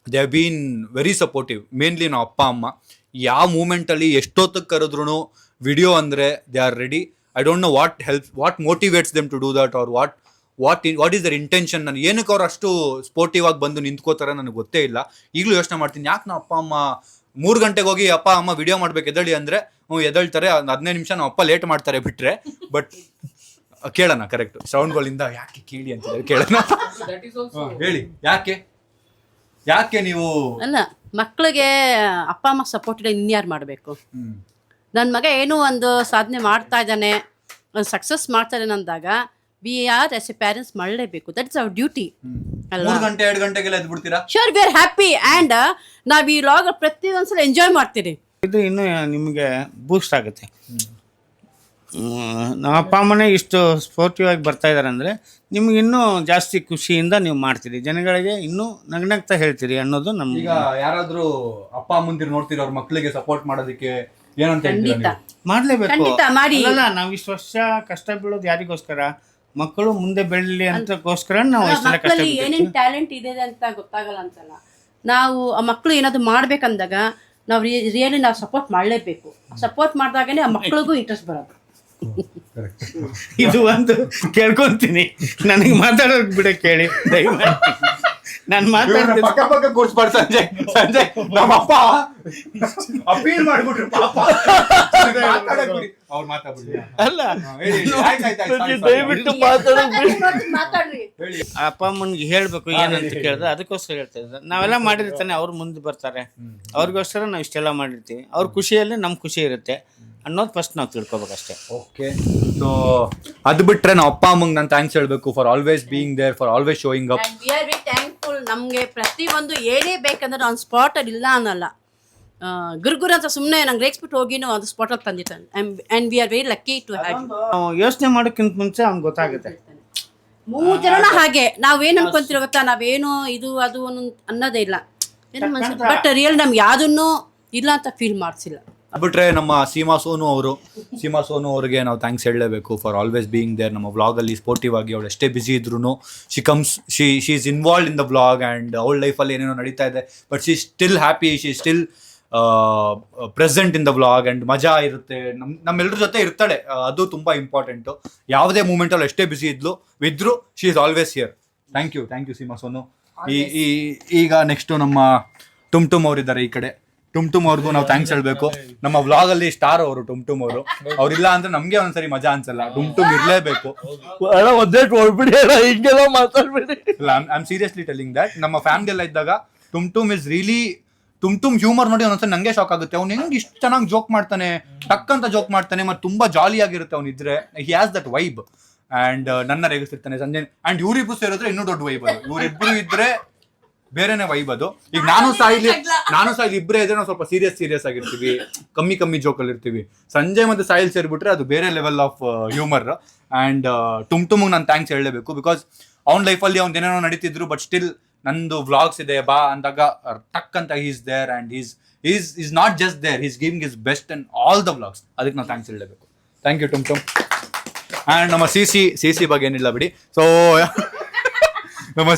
they have been very supportive. Mainly ನಮ್ಮ ಅಪ್ಪ ಅಮ್ಮ ಯಾವ ಮೂಮೆಂಟಲ್ಲಿ ಎಷ್ಟೊತ್ತಿಗೆ ಕರೆದ್ರೂ ವಿಡಿಯೋ ಅಂದರೆ they are ready. I don't know what motivates them to do that or what is there intention. ನಾನು ಏನಕ್ಕೆ ಅವ್ರು ಅಷ್ಟು ಸ್ಪೋರ್ಟಿವ್ ಆಗಿ ಬಂದು ನಿಂತ್ಕೋತಾರೆ ನನಗೆ ಗೊತ್ತೇ ಇಲ್ಲ. ಈಗಲೂ ಯೋಚನೆ ಮಾಡ್ತೀನಿ, ಯಾಕೆ ನಮ್ಮ ಅಪ್ಪ ಅಮ್ಮ 3 ಗಂಟೆಗೆ ಹೋಗಿ ಅಪ್ಪ ಅಮ್ಮ ವಿಡಿಯೋ ಮಾಡ್ಬೇಕು ಎದಳಿ ಅಂದರೆ ಎದಳ್ತಾರೆ. 15 ನಿಮಿಷ ನಮ್ಮ ಅಪ್ಪ ಲೇಟ್ ಮಾಡ್ತಾರೆ ಬಿಟ್ಟರೆ. ಬಟ್ ಕೇಳೋಣ, ಕರೆಕ್ಟ್ ಸೌಂಡ್ಗಳಿಂದ ಯಾಕೆ ಕೇಳಿ ಅಂತಿದ್ದಾರೆ, ಕೇಳೋಣ. ಹೇಳಿ, ಯಾಕೆ ನೀವು ಅಲ್ಲ, ಮಕ್ಕಳಿಗೆ ಅಪ್ಪ ಅಮ್ಮ ಸಪೋರ್ಟ್ ಇಲ್ಲ, ಇನ್ಯಾರು ಮಾಡಬೇಕು? ನನ್ನ ಮಗ ಏನೋ ಒಂದು ಸಾಧನೆ ಮಾಡ್ತಾ ಇದ್ದಾನೆ, ಒಂದು ಸಕ್ಸಸ್ ಮಾಡ್ತಾ ಇದ್ದಾನೆ ಅಂದಾಗ we are as a parents ಮಾಡಲೇಬೇಕು. ದಟ್ ಇಸ್ ಅವರ್ ಡ್ಯೂಟಿ ಅಲ್ವಾ? 3 ಗಂಟೆ 2 ಗಂಟೆಗೆಲ್ಲ ಎದ್ಬಿಡ್ತೀರಾ? Sure, we are happy and ನಾವು ಈ ಲಾಗ್ ಪ್ರತಿಯೊಂದ್ಸಲ ಎಂಜಾಯ್ ಮಾಡ್ತೀರಿ. ಇದು ಇನ್ನೂ ನಿಮಗೆ ಬೂಸ್ಟ್ ಆಗುತ್ತೆ. ನಮ್ಮ ಅಪ್ಪ ಅಮ್ಮನೇ ಇಷ್ಟು ಸ್ಪೋರ್ಟಿವ್ ಆಗಿ ಬರ್ತಾ ಇದ್ದಾರೆ ಅಂದರೆ ನಿಮ್ಗೆ ಇನ್ನೂ ಜಾಸ್ತಿ ಖುಷಿಯಿಂದ ನೀವು ಮಾಡ್ತೀರಿ, ಜನಗಳಿಗೆ ಇನ್ನೂ ನಗ್ನಗ್ತಾ ಹೇಳ್ತೀರಿ ಅನ್ನೋದು ನಮ್ಗೆ. ಈಗ ಯಾರಾದ್ರೂ ಅಪ್ಪ ಅಮ್ಮಂದಿರು ನೋಡ್ತೀರಿ, ಅವ್ರ ಮಕ್ಕಳಿಗೆ ಸಪೋರ್ಟ್ ಮಾಡೋದಕ್ಕೆ ಏನಂತ ಹೇಳ್ತೀರಾ? ಮಾಡಲೇಬೇಕು. ಖಂಡಿತ ಮಾಡಿ. ಅಲ್ಲ, ನಾವು ಇಷ್ಟು ವರ್ಷ ಕಷ್ಟ ಬೀಳೋದು ಯಾರಿಗೋಸ್ಕರ? ಮಕ್ಕಳು ಮುಂದೆ ಬೆಳಲಿ ಅಂತಕ್ಕೋಸ್ಕರ ನಾವು ಇಷ್ಟೆಲ್ಲ ಕಷ್ಟ ಮಕ್ಕಳಲ್ಲಿ ಏನೇನು ಟ್ಯಾಲೆಂಟ್ ಇದೆ ಅಂತ ಗೊತ್ತಾಗಲ್ಲ ಅಂತಲ್ಲ. ನಾವು ಆ ಮಕ್ಕಳು ಏನಾದ್ರು ಮಾಡ್ಬೇಕಂದಾಗ ನಾವು ರಿಯಲಿ ನಾವು ಸಪೋರ್ಟ್ ಮಾಡಲೇಬೇಕು. ಸಪೋರ್ಟ್ ಮಾಡಿದಾಗನೇ ಆ ಮಕ್ಕಳಿಗೂ ಇಂಟ್ರೆಸ್ಟ್ ಬರೋದು. ಇದು ಒಂದು ಕೇಳ್ಕೊಂತೀನಿ, ನನಗೆ ಮಾತಾಡೋದು ಬಿಡ ಕೇಳಿ ದಯಮಾಡಿ. ನಾನು ಮಾತಾಡ್ತೀನಿ. ಪಕ್ಕ ಕೂರ್ಸ್ಬಾರ್ದು ಸಂಜೆ ನಮ್ಮಪ್ಪ ಅಪೀಲ್ ಮಾಡ್ಬಿಟ್ರು ಪಾಪ. ಅವ್ರು ಮಾತಾಡ್ಬಿಡಿ. ಅಲ್ಲ, ದಯವಿಟ್ಟು ಮಾತಾಡ್ರಿ. ಅಪ್ಪ ಅಮ್ಮನಿಗೆ ಹೇಳ್ಬೇಕು ಏನಂತ ಕೇಳಿದ್ರೆ ಅದಕ್ಕೋಸ್ಕರ ಹೇಳ್ತಾ ಇದ್ದಾರೆ. ನಾವೆಲ್ಲ ಮಾಡಿರ್ತಾನೆ, ಅವ್ರು ಮುಂದೆ ಬರ್ತಾರೆ, ಅವ್ರಿಗೋಸ್ಕರ ನಾವು ಇಷ್ಟೆಲ್ಲ ಮಾಡಿರ್ತೀವಿ. ಅವ್ರ ಖುಷಿಯಲ್ಲಿ ನಮ್ಮ ಖುಷಿ ಇರುತ್ತೆ ಅನ್ನೋದು ಫಸ್ಟ್ ನಾವು ತಿಳ್ಕೊಬೇಕಷ್ಟೇ. ಓಕೆ, ಸೊ ಅದು ಬಿಟ್ರೆ ನಾವು ಅಪ್ಪ ಅಮ್ಮಂಗೆ ನಾನು ಥ್ಯಾಂಕ್ಸ್ ಹೇಳ್ಬೇಕು for always being there, for always showing up. We are very thankful. ನಮಗೆ ಪ್ರತಿಯೊಂದು ಏನೇ ಬೇಕಂದ್ರೆ ಅವ್ನು ಸ್ಪಾಟಲ್ಲಿ ಇಲ್ಲ ಅನ್ನಲ್ಲ. ಗುರುಗುರು ಅಂತ ಸುಮ್ಮನೆ ನಂಗೆ ರೇಗಿಸ್ಬಿಟ್ಟು ಹೋಗಿನೂ ಅದು ಸ್ಪಾಟಲ್ಲಿ ತಂದಿದ್ದಾನೆ. And we are very lucky to have. ನಾವು ಯೋಚನೆ ಮಾಡೋಕ್ಕಿಂತ ಮುಂಚೆ ಅವ್ನಿಗೆ ಗೊತ್ತಾಗುತ್ತೆ. 3 ಜನ ಹಾಗೆ ನಾವೇನು ಅನ್ಕೊಂತೀರೋ ಗೊತ್ತಾ, ನಾವೇನು ಇದು ಅದು ಅನ್ನೋದೇ ಇಲ್ಲ. ಬಟ್ ರಿಯಲ್ ನಮ್ಗೆ ಯಾವುದನ್ನು ಇಲ್ಲ ಅಂತ ಫೀಲ್ ಮಾಡಿಸಿಲ್ಲ. ಬಿಟ್ರೆ ನಮ್ಮ ಸೀಮಾ ಸೋನು ಅವ್ರಿಗೆ ನಾವು ಥ್ಯಾಂಕ್ಸ್ ಹೇಳಲೇಬೇಕು ಫಾರ್ ಆಲ್ವೇಸ್ ಬೀಯಿಂಗ್ ದೇರ್. ನಮ್ಮ ವ್ಲಾಗಲ್ಲಿ ಸ್ಪೋರ್ಟಿವ್ ಆಗಿ ಅವಳು ಎಷ್ಟೇ ಬಿಸಿ ಇದ್ರೂ she is involve in the vlog and ಅವಳ ಲೈಫಲ್ಲಿ ಏನೇನೋ ನಡೀತಾ ಇದೆ, but she still happy, she still present in the vlog and ಮಜಾ ಇರುತ್ತೆ, ನಮ್ಮೆಲ್ಲರ ಜೊತೆ ಇರ್ತಾಳೆ. ಅದು ತುಂಬ ಇಂಪಾರ್ಟೆಂಟು. ಯಾವುದೇ ಮೂಮೆಂಟಲ್ಲಿ ಎಷ್ಟೇ ಬಿಸಿ ಇದ್ರೂ she is always here. Thank you Seema Sonu. ಈಗ ನೆಕ್ಸ್ಟು ನಮ್ಮ ಟುಮ್ ಅವರಿದ್ದಾರೆ ಈ ಕಡೆ. ಟುಮ್ ಅವ್ರಿಗೂ ನಾವು ಥ್ಯಾಂಕ್ಸ್ ಹೇಳ್ಬೇಕು. ನಮ್ಮ ವ್ಲಾಗಲ್ಲಿ ಸ್ಟಾರ್ ಅವರು ಟುಮ್ ಅವರು. ಅವ್ರಿಲ್ಲ ಅಂದ್ರೆ ನಮ್ಗೆ ಒಂದ್ಸರಿ ಮಜಾ ಅನ್ಸಲ್ಲ. ಟುಮ್ ಇರ್ಲೇಬೇಕು. ಹಿಂಗೆಲ್ಲ ಮಾತಾಡ್ಬೇಡಿ. I am seriously telling that. ನಮ್ಮ ಫ್ಯಾಮಿಲಿ ಎಲ್ಲ ಇದ್ದಾಗ Tum is really Tum humour ನೋಡಿ ಒಂದೊಂದ್ಸರಿ ನಂಗೆ ಶಾಕ್ ಆಗುತ್ತೆ. ಅವ್ನು ಹೆಂಗ್ ಇಷ್ಟು ಚೆನ್ನಾಗಿ ಜೋಕ್ ಮಾಡ್ತಾನೆ, ಟಕ್ ಅಂತ ಜೋಕ್ ಮಾಡ್ತಾನೆ, ಮತ್ತೆ ತುಂಬಾ ಜಾಲಿಯಾಗಿರುತ್ತೆ ಅವ್ನಿದ್ರೆ. He has that vibe and ನನ್ನ ರೇಗಿಸ್ತಿರ್ತಾನೆ ಸಂಜೆ. ಆ್ಯಂಡ್ ಇವ್ರಿಬ್ರು ಸೇರಿದ್ರೆ ಇನ್ನೂ ದೊಡ್ಡ ವೈಬ್ ಅದು. ಇವರಿಬ್ರು ಇದ್ರೆ ಬೇರೆನೆ ವೈಬ್ ಅದು. ಈಗ ನಾನು ಸಾಯಿಲ್ ಇಬ್ಬರೇ ಇದ್ರೆ ನಾವು ಸ್ವಲ್ಪ ಸೀರಿಯಸ್ ಆಗಿರ್ತೀವಿ, ಕಮ್ಮಿ ಜೋಕಲ್ಲಿ ಇರ್ತೀವಿ. ಸಂಜೆ ಮತ್ತೆ ಸಾಯಿಲ್ ಸೇರಿಬಿಟ್ರೆ ಅದು ಬೇರೆ level of humour. And Tum ನಾನು ಥ್ಯಾಂಕ್ಸ್ ಹೇಳಲೇಬೇಕು. ಬಿಕಾಸ್ ಅವ್ನ ಲೈಫಲ್ಲಿ ಅವ್ನು ಏನೇನೋ ನಡೀತಿದ್ರು, ಬಟ್ ಸ್ಟಿಲ್ ನಂದು ವ್ಲಾಗ್ಸ್ ಇದೆ ಬಾ ಅಂದಾಗ ಟಕ್ ಅಂತ is there and is not just there, is giving his best in all the vlogs. ಅದಕ್ಕೆ ನಾವು ಥ್ಯಾಂಕ್ಸ್ ಹೇಳಲೇಬೇಕು. Thank you Tum. ಆ್ಯಂಡ್ ನಮ್ಮ ಸಿ ಬಗ್ಗೆ ಏನಿಲ್ಲ ಬಿಡಿ. ಸೊ ನಮ್ಮ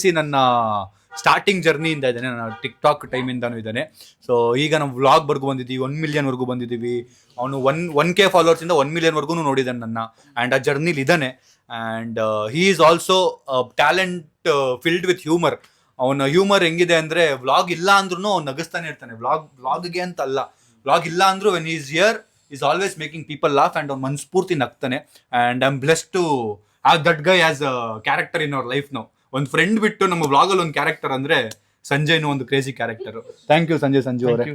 ಸಿ ನನ್ನ ಸ್ಟಾರ್ಟಿಂಗ್ ಜರ್ನಿಯಿಂದ ಇದ್ದಾನೆ, ನನ್ನ ಟಿಕ್ಟಾಕ್ ಟೈಮಿಂದನೂ ಇದ್ದಾನೆ. ಸೊ ಈಗ ನಾವು ವ್ಲಾಗ್ವರೆಗೂ ಬಂದಿದ್ದೀವಿ, 1 million ಬಂದಿದ್ದೀವಿ. ಅವನು 1K ಫಾಲೋವರ್ಸಿಂದ 1 million ನೋಡಿದ್ದಾನೆ ನನ್ನ. ಆ್ಯಂಡ್ ಆ ಜರ್ನಿಲಿ ಇದ್ದಾನೆ. And he is also talent filled with humour. ಅವನ ಹ್ಯೂಮರ್ ಹೆಂಗಿದೆ ಅಂದರೆ ವ್ಲಾಗ್ ಇಲ್ಲ ಅಂದ್ರೂ ಅವ್ನು ನಗಿಸ್ತಾನೆ ಇರ್ತಾನೆ. ವ್ಲಾಗ್ಗೆ ಅಂತ ಅಲ್ಲ, ವ್ಲಾಗ್ ಇಲ್ಲ ಅಂದ್ರೂ when is here is always making people laugh and ಅವ್ನು ಮನಸ್ಫೂರ್ತಿ ನಗ್ತಾನೆ. And I am blessed to have that guy as a character in our life now. ಒಂದು ಫ್ರೆಂಡ್ ಬಿಟ್ಟು ನಮ್ಮ ವ್ಲಾಗಲ್ಲಿ ಒಂದು ಕ್ಯಾರೆಕ್ಟರ್ ಅಂದ್ರೆ ಸಂಜಯ್ನು ಒಂದು crazy character. Thank you Sanju ಅವರೇ.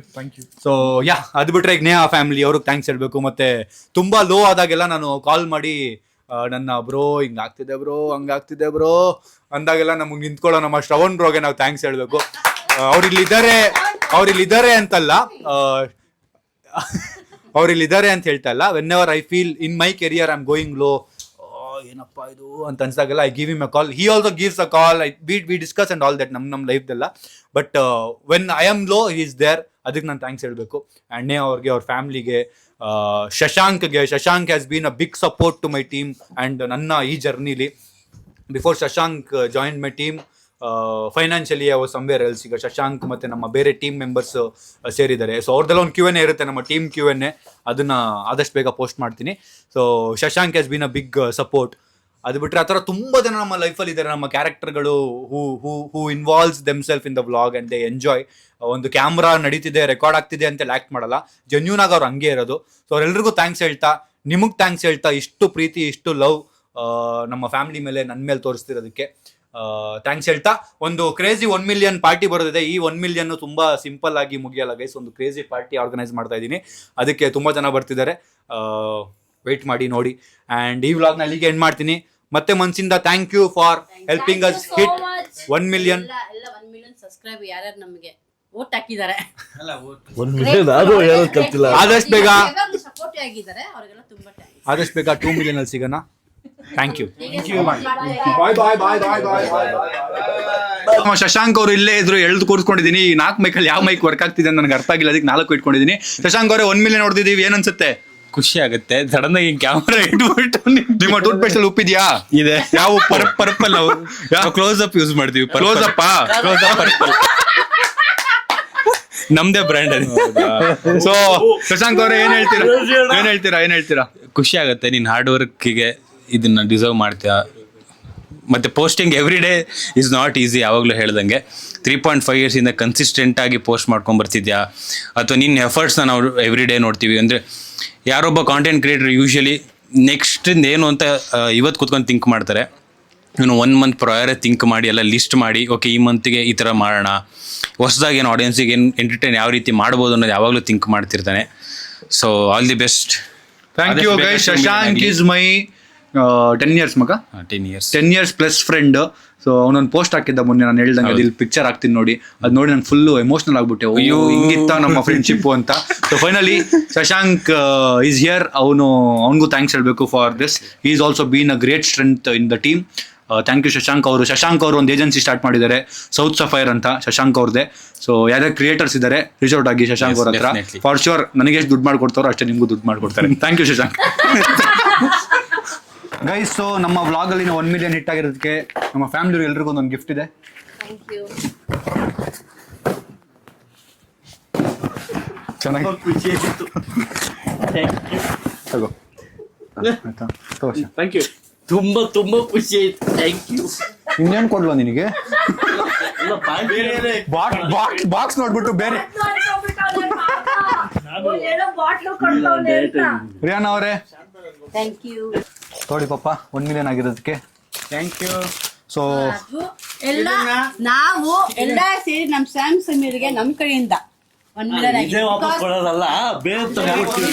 ಸೊ ಯಾ, ಅದು ಬಿಟ್ರೆ ಈಗ ನೇಹಾ ಫ್ಯಾಮಿಲಿ ಅವ್ರಿಗೆ ಥ್ಯಾಂಕ್ಸ್ ಹೇಳ್ಬೇಕು. ಮತ್ತೆ ತುಂಬಾ ಲೋ ಆದಾಗೆಲ್ಲ ನಾನು ಕಾಲ್ ಮಾಡಿ ನನ್ನ ಬ್ರೋ ಹಿಂಗಾಗ್ತಿದೆ ಬ್ರೋ ಹಂಗಾಗ್ತಿದೆ ಬ್ರೋ ಅಂದಾಗೆಲ್ಲ ನಮಗೆ ನಿಂತ್ಕೊಳ್ಳೋ ನಮ್ಮ ಶ್ರವಣ್ ಬ್ರೋಗೆ ನಾವು ಥ್ಯಾಂಕ್ಸ್ ಹೇಳ್ಬೇಕು. ಅವ್ರಿಲ್ಲಿದ್ದಾರೆ ಅಂತಲ್ಲ, ಅವ್ರಿಲ್ಲಿದ್ದಾರೆ ಅಂತ ಹೇಳ್ತಾ ಇಲ್ಲ. Whenever I feel in my career I am going low, ಏನಪ್ಪ ಇದು ಅಂತ ಅನ್ಸಾಗೆಲ್ಲ I give him a call. He also gives a call. We discuss and all that ನಮ್ಮ ಲೈಫ್ದೆಲ್ಲ. But when I am low he is there. ಅದಕ್ಕೆ ನಾನು thanks ಹೇಳಬೇಕು. ಅಣ್ಣೆ ಅವ್ರಿಗೆ, ಅವ್ರ ಫ್ಯಾಮ್ಲಿಗೆ, Shashank has been a big support to my team and ನನ್ನ ಈ ಜರ್ನಿಲಿ. Before Shashank join my team financially ಅವ ಸಮ್ವೇರ್ ಎಲ್ಸ್. ಈಗ ಶಶಾಂಕ್ ಮತ್ತು ನಮ್ಮ ಬೇರೆ ಟೀಮ್ ಮೆಂಬರ್ಸ್ ಸೇರಿದ್ದಾರೆ. ಸೊ ಅವ್ರದ್ದೆಲ್ಲ ಒಂದು Q&A ಇರುತ್ತೆ, ನಮ್ಮ ಟೀಮ್ Q&A. ಅದನ್ನು ಆದಷ್ಟು ಬೇಗ ಪೋಸ್ಟ್ ಮಾಡ್ತೀನಿ. So Shashank has been a big support. ಅದು ಬಿಟ್ಟರೆ ಆ ಥರ ತುಂಬ ಜನ ನಮ್ಮ ಲೈಫಲ್ಲಿ ಇದ್ದಾರೆ, ನಮ್ಮ ಕ್ಯಾರೆಕ್ಟರ್ಗಳು who involves themselves in the vlog and they enjoy. ಒಂದು ಕ್ಯಾಮ್ರಾ ನಡೀತಿದೆ, ರೆಕಾರ್ಡ್ ಆಗ್ತಿದೆ ಅಂತ ಆ್ಯಕ್ಟ್ ಮಾಡಲ್ಲ, ಜೆನ್ಯೂನ್ ಆಗಿ ಅವ್ರು ಹಂಗೆ ಇರೋದು. ಸೊ ಅವ್ರೆಲ್ರಿಗೂ ಥ್ಯಾಂಕ್ಸ್ ಹೇಳ್ತಾ, ನಿಮಗೆ ಥ್ಯಾಂಕ್ಸ್ ಹೇಳ್ತಾ, ಇಷ್ಟು ಪ್ರೀತಿ ಇಷ್ಟು ಲವ್ ನಮ್ಮ ಫ್ಯಾಮಿಲಿ ಮೇಲೆ, ನನ್ನ ಮೇಲೆ ತೋರಿಸ್ತಿರೋದಕ್ಕೆ ಥ್ಯಾಂಕ್ಸ್ ಹೇಳ್ತಾ, ಒಂದು ಕ್ರೇಜಿ 1 million ಪಾರ್ಟಿ ಬರೋದಿದೆ. ಈ 1 million ತುಂಬಾ ಸಿಂಪಲ್ ಆಗಿ ಮುಗಿಯಲ್ಲ ಗೈಸ್. ಒಂದು ಕ್ರೇಜಿ ಪಾರ್ಟಿ ಆರ್ಗನೈಸ್ ಮಾಡ್ತಾ ಇದ್ದೀನಿ, ಅದಕ್ಕೆ ತುಂಬಾ ಜನ ಬರ್ತಿದ್ದಾರೆ. ವೆಯ್ಟ್ ಮಾಡಿ ನೋಡಿ. ಆ್ಯಂಡ್ ಈ ವ್ಲಾಗ್ನ ಅಲ್ಲಿಗೆ ಎಂಡ್ ಮಾಡ್ತೀನಿ. ಮತ್ತೆ ಮನಸ್ಸಿಂದ thank you for helping us hit 1 million. ಎಲ್ಲ 1 million ಸಬ್ಸ್ಕ್ರೈಬ್ ಯಾರ್ಯಾರು ನಮಗೆ ಓಟ್ ಹಾಕಿದ್ದಾರೆ, 1 million ಅದು ಹೇಳೋದು ಕಲ್ತಿಲ್ಲ. ಆದಷ್ಟು ಬೇಗ ಸಪೋರ್ಟ್ ಆಗಿದ್ದಾರೆ, ಅವರಿಗೆಲ್ಲ ತುಂಬಾ ಥ್ಯಾಂಕ್ಸ್. ಆದಷ್ಟು ಬೇಗ 2 million ಅಲ್ಲಿ ಸಿಗೋಣ. Thank you. ಶಶಾಂಕ್ ಅವರು ಇಲ್ಲೇ ಇದ್ರು, ಎಳ್ದು ಕೂರಿಸ್ಕೊಂಡಿದ್ದೀನಿ. 4 ಮೈಕಲ್ಲಿ ಯಾವ ಮೈಕ್ ವರ್ಕ್ ಆಗ್ತಿದೆ ಅಂತ ನನಗೆ ಅರ್ಥ ಆಗಿಲ್ಲ, ಅದಕ್ಕೆ 4 ಇಟ್ಕೊಂಡಿದ್ದೀನಿ. ಶಶಾಂಕ್ ಅವರೇ 1 million ಹೊಡೆದಿದ್ದೀವಿ, ಏನನ್ಸುತ್ತೆ? ಖುಷಿ ಆಗುತ್ತೆ. ಸಡನ್ ಆಗಿ ಕ್ಯಾಮ್ರಾ ಇಟ್ಬಿಟ್ಟು ನಿಮ್ಮ ಟೂತ್ ಪೇಸ್ಟ್ ಅಲ್ಲಿ ಉಪ್ಪಿದ್ಯಾ? ಇದೆ ಯಾವ ಪರ್ಪಲ್ ಕ್ಲೋಸ್ ಅಪ್ ಯೂಸ್ ಮಾಡ್ತೀವಿ. ಕ್ಲೋಸ್ ಅಪ್ ಪರ್ಪಲ್ ನಮ್ದೇ ಬ್ರ್ಯಾಂಡ್ ಅದು. ಸೊ ಶಶಾಂಕ್ ಅವರೇ ಏನ್ ಹೇಳ್ತೀರಾ? ಖುಷಿ ಆಗುತ್ತೆ. ನಿನ್ನ ಹಾರ್ಡ್ ವರ್ಕಿಗೆ ಇದನ್ನ ಡಿಸರ್ವ್ ಮಾಡ್ತೀಯಾ. ಮತ್ತೆ posting every day is not easy. ಯಾವಾಗಲೂ ಹೇಳ್ದಂಗೆ 3.5 years ಇಂದ ಕನ್ಸಿಸ್ಟೆಂಟ್ ಆಗಿ ಪೋಸ್ಟ್ ಮಾಡ್ಕೊಂಡು ಬರ್ತಿದ್ಯಾ, ಅಥವಾ ನಿನ್ನ ಎಫರ್ಟ್ಸ್ನ ನಾವು ಎವ್ರಿ ಡೇ ನೋಡ್ತೀವಿ. ಅಂದರೆ ಯಾರೊಬ್ಬ ಕಾಂಟೆಂಟ್ ಕ್ರಿಯೇಟರ್ ಯೂಶಲಿ ನೆಕ್ಸ್ಟಿಂದ ಏನು ಅಂತ ಇವತ್ತು ಕೂತ್ಕೊಂಡು ಥಿಂಕ್ ಮಾಡ್ತಾರೆ. ಇವನು 1 month ಪ್ರಯರೇ ಥಿಂಕ್ ಮಾಡಿ ಎಲ್ಲ ಲಿಸ್ಟ್ ಮಾಡಿ, ಓಕೆ ಈ ಮಂತ್ಗೆ ಈ ಥರ ಮಾಡೋಣ, ಹೊಸದಾಗಿ ಏನು ಆಡಿಯನ್ಸಿಗೆ ಏನು ಎಂಟರ್ಟೈನ್ ಯಾವ ರೀತಿ ಮಾಡ್ಬೋದು ಅನ್ನೋದು ಯಾವಾಗಲೂ ಥಿಂಕ್ ಮಾಡ್ತಿರ್ತಾನೆ. So all the best. Thank you guys. Shashank is my 10 years ಮಗ, 10 years ಪ್ಲಸ್ ಫ್ರೆಂಡ್. ಸೊ ಅವನೊಂದು ಪೋಸ್ಟ್ ಹಾಕಿದ್ದ ಮೊನ್ನೆ, ನಾನು ಹೇಳ್ದಂಗೆ ಇಲ್ಲಿ ಪಿಕ್ಚರ್ ಹಾಕ್ತೀನಿ ನೋಡಿ. ಅದು ನೋಡಿ ನಾನು ಫುಲ್ಲು ಎಮೋಷನಲ್ ಆಗ್ಬಿಟ್ಟೆ, ಅಯ್ಯೋ ಹಿಂಗಿತ್ತ ನಮ್ಮ ಫ್ರೆಂಡ್ಶಿಪ್ ಅಂತ. So finally Shashank is here. ಅವನಿಗೂ ಥ್ಯಾಂಕ್ಸ್ ಹೇಳಬೇಕು for this. He is also been a great strength in the team. Thank you Shashank ಅವರು ಒಂದು ಏಜೆನ್ಸಿ ಸ್ಟಾರ್ಟ್ ಮಾಡಿದ್ದಾರೆ, ಸೌತ್ ಸಫೈರ್ ಅಂತ, ಶಶಾಂಕ್ ಅವ್ರದ್ದೇ. ಸೊ ಯಾವ್ಯಾವ ಕ್ರಿಯೇಟರ್ಸ್ ಇದ್ದಾರೆ, ರೀಚ್ ಔಟ್ ಆಗಿ ಶಶಾಂಕ್ ಅವ್ರ ಹತ್ರ. ಫಾರ್ ಶ್ಯೂರ್ ನನಗೆ ಎಷ್ಟು ದುಡ್ಡು ಮಾಡ್ಕೊಡ್ತಾರೋ ಅಷ್ಟೇ ನಿಮಗೂ ದುಡ್ಡು ಮಾಡ್ಕೊಡ್ತಾರೆ. Thank you Shashank. Guys, so ನಮ್ಮ ವ್ಲಾಗಲ್ಲಿ 1 million ಹಿಟ್ ಆಗಿರೋದಕ್ಕೆ ನಮ್ಮ ಫ್ಯಾಮಿಲಿ ಎಲ್ರಿಗೂ ಒಂದು ಗಿಫ್ಟ್ ಇದೆ. ಚೆನ್ನಾಗಿ ತಗೋ. ಆಯ್ತಾ? ತಗೋ. Thank you. ತುಂಬಾ ಖುಷಿ ಆಯ್ತು. Thank you. ಇನ್ನೇನು ಕೊಡ್ಲೋ ನಿನಗೆ? ಬಾಕ್ಸ್ ನೋಡ್ಬಿಟ್ಟು ಬೇರೆ. ರಿಯಾನ್ ಅವರೇ ಥ್ಯಾಂಕ್ ಯು. ನೋಡಿ ಪಾಪ 1 million ಆಗಿರೋದಕ್ಕೆ ಥ್ಯಾಂಕ್ ಯು. ಸೊ ಎಲ್ಲ ನಾವು ಎಲ್ಲ ಸೇರಿ ನಮ್ಮ ಸ್ಯಾಮ್ ಸಮೀರ್ಗೆ ನಮ್ಮ ಕಡೆಯಿಂದ 1 million ಇದೇ ವಾಪಸ್ ಕೊಡೋದಲ್ಲ, ಬೇರೆ ತಗೊಂಡ್ಬಿಡ್ತೀವಿ.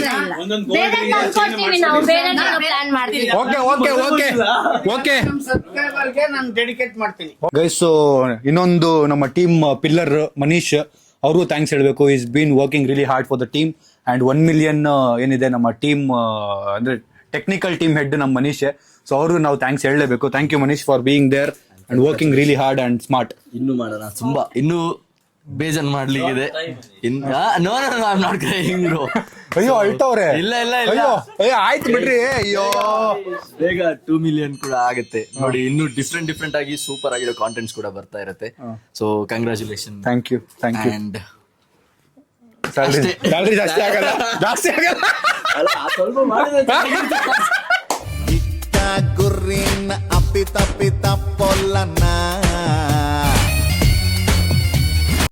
ಓಕೆ ಸಬ್ಸ್ಕ್ರೈಬರ್ಗೆ ನಾನು ಡೆಡಿಕೇಟ್ ಮಾಡ್ತೀನಿ. ಗೈಸ್, ಸೊ ಇನ್ನೊಂದು ನಮ್ಮ ಟೀಮ್ ಪಿಲ್ಲರ್ ಮನೀಶ್, ಅವರು ಥ್ಯಾಂಕ್ಸ್ ಹೇಳಬೇಕು. Is been working really hard for the team. And 1 million ಏನಿದೆ ನಮ್ಮ ಟೀಮ್, ಅಂದರೆ ಟೆಕ್ನಿಕಲ್ ಟೀಮ್ ಹೆಡ್ ನಮ್ಮ ಮನೀಶ್. ಸೊ ಅವರು ನಾವು ಥ್ಯಾಂಕ್ಸ್ ಹೇಳಲೇಬೇಕು. Thank you Manish for being there and working really hard and smart. ಇನ್ನೂ ಮಾಡೋಣ, ತುಂಬಾ ಇನ್ನೂ ಬೇಜಾನ್ ಮಾಡ್ಲಿಕ್ಕಿದೆ. ಅಯ್ಯೋ ಅಳ್ತವ್ರೆ. ಇಲ್ಲ ಅಯ್ಯೋ ಆಯ್ತು ಬಿಡ್ರಿ. ಅಯ್ಯೋ ಬೇಗ 2 million ಕೂಡ ಆಗುತ್ತೆ ನೋಡಿ. ಇನ್ನು ಡಿಫ್ರೆಂಟ್ ಆಗಿ ಸೂಪರ್ ಆಗಿರೋ ಕಾಂಟೆಂಟ್ಸ್ ಕೂಡ ಬರ್ತಾ ಇರುತ್ತೆ. So congratulation. Thank you. And salary ಜಾಸ್ತಿ ಆಗಲ್ಲ. ಸ್ವಲ್ಪ ಮಾಡಿದ್ರೆ ಗುರ್ರಿನ ಅಪ್ಪಿ ತಪ್ಪಿ ತಪ್ಪೊಲ್ಲನ್ನ